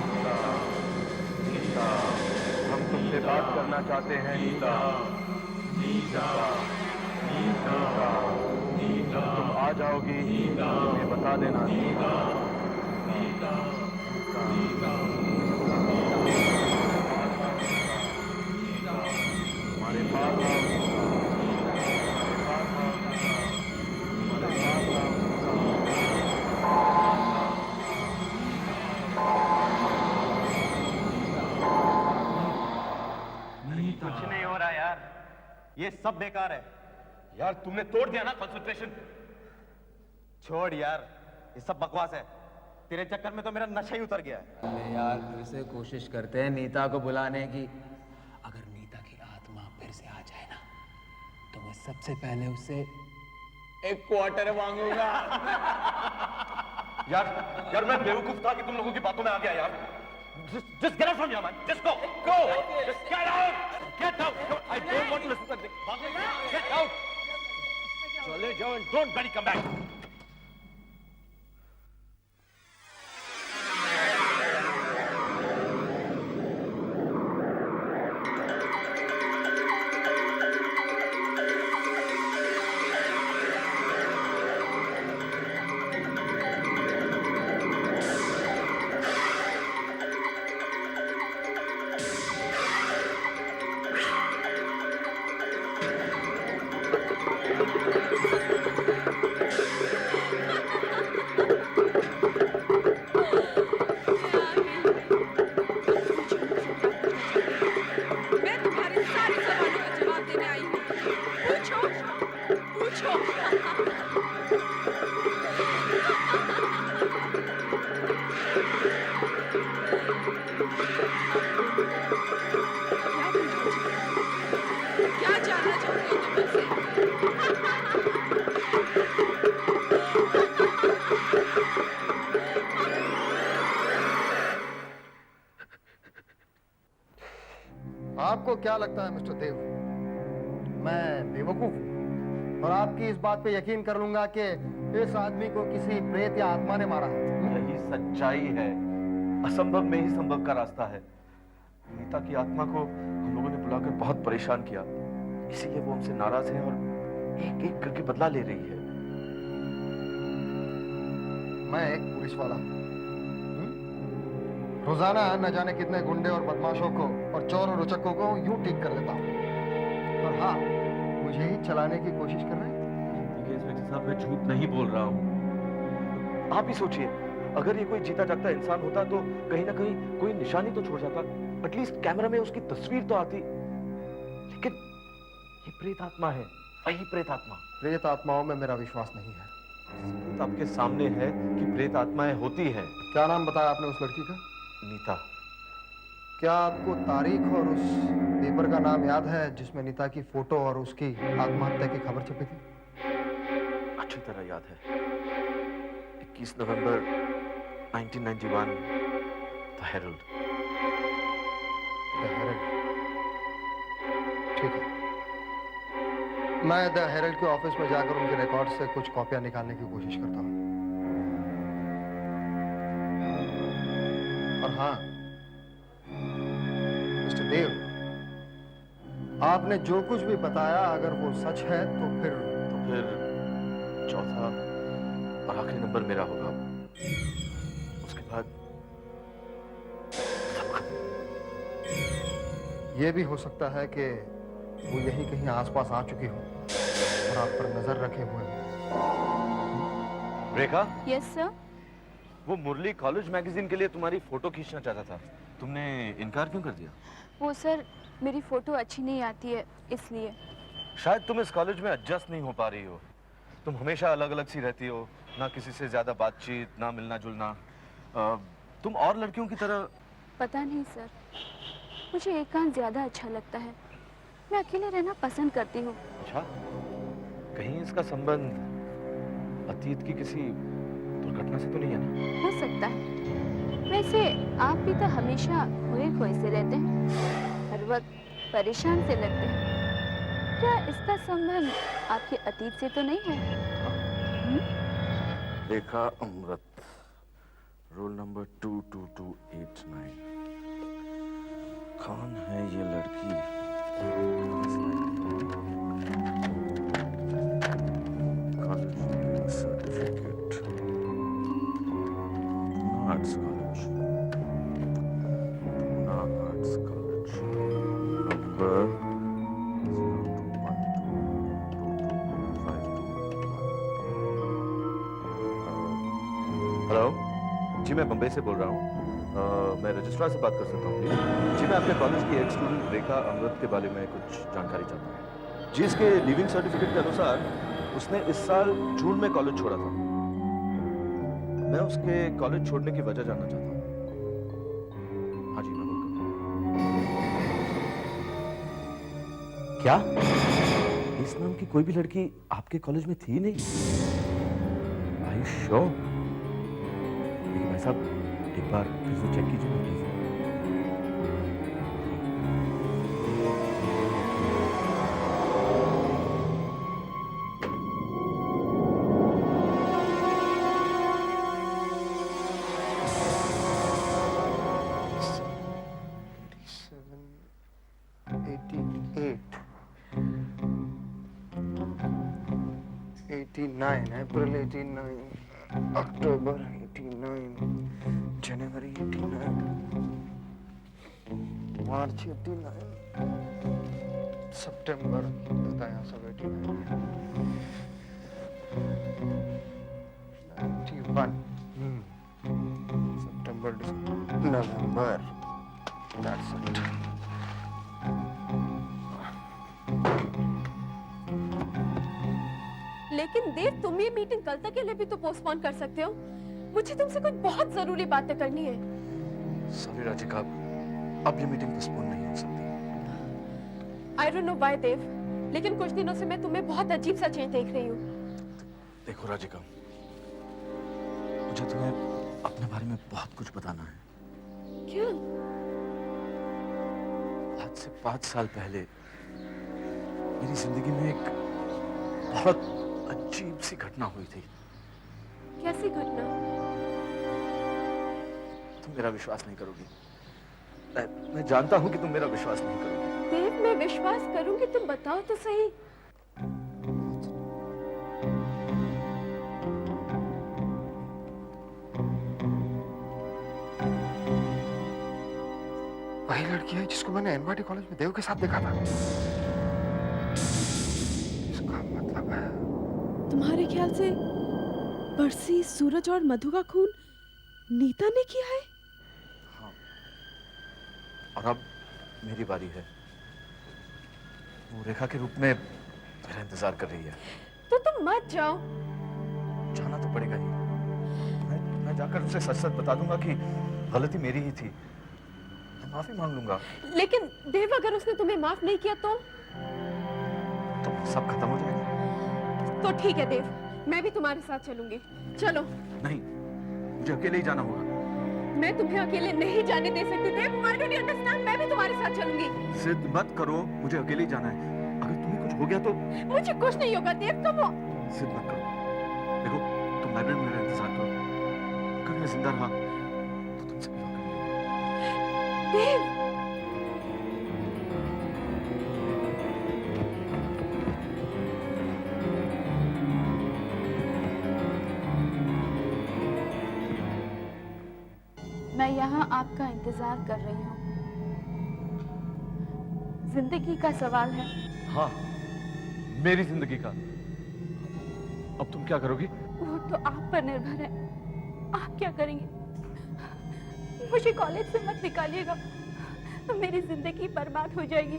नीता, नीता, हम तुमसे बात करना चाहते हैं नीता, नीता, नीता, नीता, तुम आ जाओगी तुम्हें बता देना नीता, नीता, नीता, हमारे पास आओ, कुछ नहीं हो रहा यार, ये सब बेकार है यार। तुमने तोड़ दिया ना कंसंट्रेशन। छोड़ यार, ये सब बकवास है। तेरे चक्कर में तो मेरा नशा ही उतर गया है। अरे यार फिर से कोशिश करते हैं नीता को बुलाने की। अगर नीता की आत्मा फिर से आ जाए ना, तो मैं सबसे पहले उससे 1 क्वार्टर मांगूंगा। यार मैं बेवकूफ था कि तुम लोगों की बातों में आ गया यार। Just get out from here, man. Just go. Go. Just get out. Get out. I don't want to listen to this. Get out. चले जाओ and don't bloody come back. आपको क्या लगता है मिस्टर देव, मैं बेवकूफ हूं और आपकी इस बात पे यकीन कर लूंगा कि इस आदमी को किसी प्रेत या आत्मा ने मारा है? यही सच्चाई है। असंभव में ही संभव का रास्ता है। नीता की आत्मा को हम लोगों ने बुलाकर बहुत परेशान किया, इसीलिए वो हमसे नाराज है और एक एक करके बदला ले रही है। मैं एक पुलिस वाला हूं। रोजाना न जाने कितने गुंडे और बदमाशों को और चोर और उचक्कों को यूं ठीक कर देता हूं, और हाँ, मुझे ही चलाने की कोशिश कर रहे हैं। इंस्पेक्टर साहब, मैं झूठ नहीं बोल रहा हूँ। आप ही सोचिए, अगर ये कोई जीता जागता इंसान होता तो कहीं ना कहीं कोई निशानी तो छोड़ जाता, एटलीस्ट कैमरा में उसकी तस्वीर तो आती। लेकिन ये प्रेत आत्मा है, वही प्रेत आत्मा। प्रेत आत्माओं में मेरा विश्वास नहीं है। सबूत आपके सामने है कि प्रेत आत्माएं होती हैं। क्या नाम बताया आपने उस लड़की का? नीता। क्या आपको तारीख और उस पेपर का नाम याद है जिसमें नीता की फोटो और उसकी आत्महत्या की खबर छपी थी? अच्छी तरह याद है। 21 नवंबर 1991, द हेरल्ड। द हेरल्ड, ठीक है। मैं द हेरल्ड के ऑफिस में जाकर उनके रिकॉर्ड से कुछ कॉपियां निकालने की कोशिश करता हूँ। और हाँ मिस्टर देव, आपने जो कुछ भी बताया अगर वो सच है तो फिर चौथा और आखिरी नंबर मेरा होगा। उसके बाद ये भी हो सकता है कि वो यहीं कहीं आसपास आ चुकी हो और आप पर नजर रखे हुए हो। रेखा? Yes sir. वो मुरली कॉलेज मैगजीन के लिए तुम्हारी फोटो खींचना चाहता था, तुमने इनकार क्यों कर दिया? वो सर, मेरी फोटो अच्छी नहीं आती है इसलिए। शायद तुम इस कॉलेज में एडजस्ट नहीं हो पा रही हो। तुम हमेशा अलग अलग सी रहती हो, ना किसी से ज्यादा बातचीत, ना मिलना जुलना। तुम और लड़कियों की तरह। पता नहीं सर, मुझे एकांत ज्यादा अच्छा लगता है। मैं अकेले रहना पसंद करती हूँ। अच्छा, कहीं इसका संबंध अतीत की किसी दुर्घटना से तो नहीं है ना? हो सकता है। वैसे आप भी तो हमेशा खोए खोए से रहते हैं, हर वक्त परेशान से लगते हैं। क्या इसका संबंध आपके अतीत से तो नहीं है? Rekha Amrit, roll number 22289। कौन है ये लड़की? College certificate, arts college, arts college, number 0212225251। Hello ji, मैं बम्बई से बोल रहा हूँ। मैं रजिस्ट्रार से बात कर सकता हूँ जी? मैं आपके कॉलेज की एक स्टूडेंट रेखा अमृत के बारे में कुछ जानकारी चाहता हूँ जी। इसके लिविंग सर्टिफिकेट के अनुसार उसने इस साल जून में कॉलेज छोड़ा था। मैं उसके कॉलेज छोड़ने की वजह जानना चाहता हूँ। हाँ जी, मैं बोल क्या इस नाम की कोई भी लड़की आपके कॉलेज में थी नहीं? Are you sure? लेकिन भाई साहब, एक बार फिर से चेक कीजिए please. April 89, October 89, January 89, March 89, September बताया सब 89, 91, September, November, that's it. लेकिन देव, तुम ये मीटिंग कल तक के लिए भी तो पोस्टपोन कर सकते हो। मुझे तुमसे कुछ बहुत जरूरी बातें करनी है। सॉरी राधिका, अब ये मीटिंग पोस्टपोन नहीं हो सकती। I don't know why देव, लेकिन कुछ दिनों से मैं तुम्हें बहुत अजीब सा चेंज देख रही हूँ। देखो राधिका, मुझे तुम्हें अपने बारे में बहुत कुछ बताना है। क्या? आज से 5 साल पहले मेरी जिंदगी में एक बहुत अजीब सी घटना हुई थी। कैसी घटना? तुम मेरा विश्वास नहीं करोगी। मैं जानता हूं कि तुम मेरा विश्वास नहीं करोगी। देव, मैं विश्वास करूंगी, तुम बताओ तो सही। वही लड़की है जिसको मैंने एनवाईटी कॉलेज में देव के साथ देखा था। इसका मतलब है तुम्हारे ख्याल से परसी, सूरज और मधु का खून नीता ने किया है? हाँ, और अब मेरी बारी है। वो रेखा के रूप में मेरा इंतजार कर रही है। तो तुम मत जाओ। जाना तो पड़ेगा ही। मैं जाकर उसे सच सच बता दूंगा कि गलती मेरी ही थी। मैं माफी मांग लूंगा। लेकिन देव, अगर उसने तुम्हें माफ नहीं किया तो सब खत्म हो जाएगा। तो ठीक है देव, मैं भी तुम्हारे साथ चलूंगी। चलो। नहीं, मुझे अकेले ही जाना होगा। मैं तुम्हें अकेले नहीं जाने दे सकती देव। Why don't you understand? मैं भी तुम्हारे साथ चलूंगी। जिद मत करो, मुझे अकेले ही जाना है। अगर तुम्हें कुछ हो गया तो? मुझे कुछ नहीं होगा देव, तुम जिद मत करो। देखो, तुम लाइब्रेरी में मेरा इंतजार करो। अगर मैं जिंदा रहा तो तुमसे मिला करूंगा। देव, मैं यहाँ आपका इंतजार कर रही हूँ। जिंदगी का सवाल है। हाँ, मेरी जिंदगी का। अब तुम क्या करोगी? वो तो आप पर निर्भर है। आप क्या करेंगे? मुझे कॉलेज से मत निकालिएगा, मेरी जिंदगी बर्बाद हो जाएगी।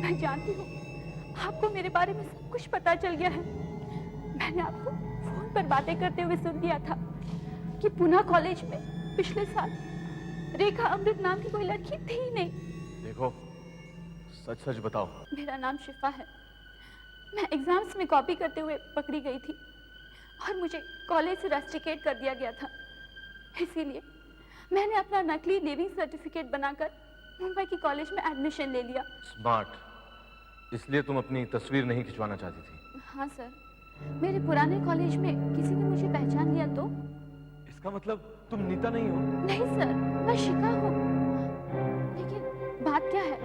मैं जानती हूँ आपको मेरे बारे में सब कुछ पता चल गया है। मैंने आपको फोन पर बातें करते हुए सुन लिया था कि पुणे कॉलेज में पिछले साल रेखा अमृत नाम की कोई लड़की थी ही नहीं। देखो, सच सच बताओ। मेरा नाम शिफा है। मैं एग्जाम्स में कॉपी करते हुए पकड़ी गई थी और मुझे कॉलेज से रस्टिकेट कर दिया गया था। इसीलिए मैंने अपना नकली लिविंग सर्टिफिकेट बनाकर मुंबई की कॉलेज में एडमिशन ले लिया। स्मार्ट। इसलिए तुम अपनी तस्वीर नहीं खिंचवाना चाहती थी? हाँ सर, मेरे पुराने कॉलेज में किसी ने मुझे पहचान लिया तो? इसका मतलब तुम नीता नहीं हो? नहीं सर, मैं शिखा हूँ। लेकिन बात क्या है?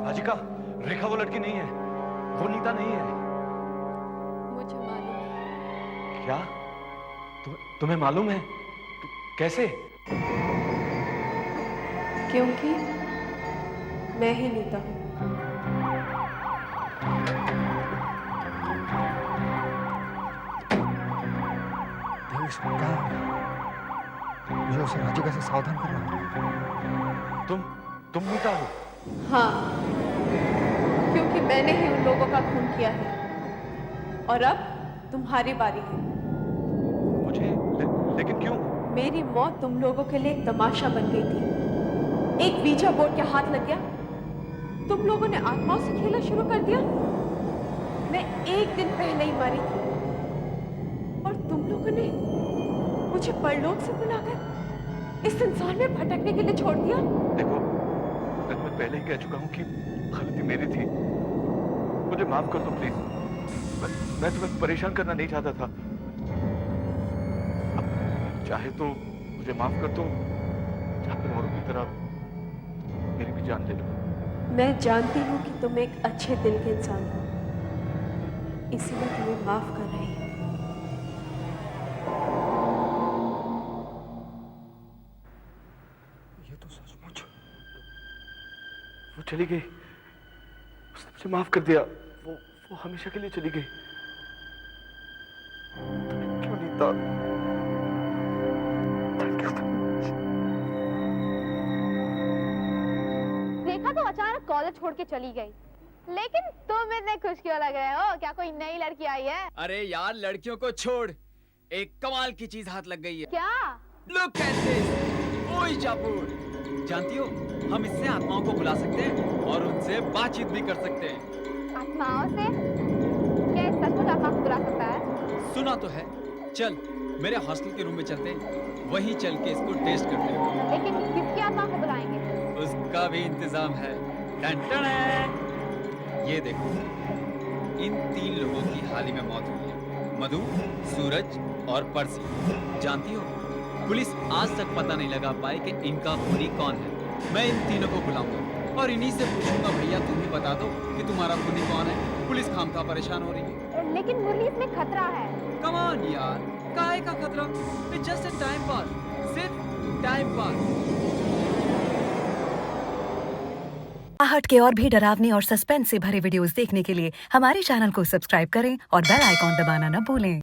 राजिका, रेखा वो लड़की नहीं है, वो नीता नहीं है। मुझे मालूम है। क्या? तुम्हें मालूम है? कैसे? क्योंकि मैं ही नीता हूँ। देश क्या हो गया? मुझे उसे राजिका से सावधान करना है। तुम नीता हो? हाँ, क्योंकि मैंने ही उन लोगों का खून किया है और अब तुम्हारी बारी है। लेकिन क्यों? मेरी मौत तुम लोगों के लिए एक तमाशा बन गई थी। एक वीजा बोर्ड के हाथ लग गया, तुम लोगों ने आत्माओं से खेलना शुरू कर दिया। मैं एक दिन पहले ही मरी थी और तुम लोगों ने मुझे परलोक से बुलाकर इस संसार में भटकने के लिए छोड़ दिया। देखो, मैं पहले ही कह चुका हूँ कि गलती मेरी थी। मुझे माफ कर दो प्लीज। मैं तुम्हें परेशान करना नहीं चाहता था। अब चाहे तो मुझे माफ कर दो, या फिर औरों की तरह मेरी भी जान ले लो। मैं जानती हूँ कि तुम एक अच्छे दिल के इंसान हो, इसीलिए तुम्हें माफ कर रही हूँ। ये तो सचमुच वो चली गई। उसने मुझे माफ कर दिया। वो हमेशा के लिए चली गई। क्यों नीता? रेखा तो अचानक कॉलेज छोड़ के चली गई, लेकिन तुम इतने खुश क्यों लग रहे हो? क्या कोई नई लड़की आई है? अरे यार, लड़कियों को छोड़, एक कमाल की चीज हाथ लग गई है। क्या? Look at this! ओए जापुर, जानती हो, हम इससे आत्माओं को बुला सकते हैं और उनसे बातचीत भी कर सकते हैं। आत्माओं से? क्या इस सचमुच आत्मा को बुला सकता है? सुना तो है। चल, मेरे हॉस्टल के रूम में चलते हैं, वहीं चल के इसको टेस्ट करते हैं। लेकिन किसकी आत्मा को बुलाएंगे? उसका भी इंतजाम है। टन टन। ये देखो, इन 3 लोगों की हाल ही में मौत हुई है, मधु, सूरज और पर्सी। जानती हो, पुलिस आज तक पता नहीं लगा पाई कि इनका खूनी कौन है। मैं इन तीनों को बुलाऊंगा और इन्हीं से पूछूंगा, भैया तुम ही बता दो कि तुम्हारा खूनी कौन है। पुलिस खामखा परेशान हो रही है। लेकिन मुरली, इसमें खतरा है। कम ऑन यार, काहे का खतरा? It's just a time pass, सिर्फ टाइम पास। आहट के और भी डरावनी और सस्पेंस से भरे वीडियोस देखने के लिए हमारे चैनल को सब्सक्राइब करें और बेल आइकॉन दबाना न भूलें।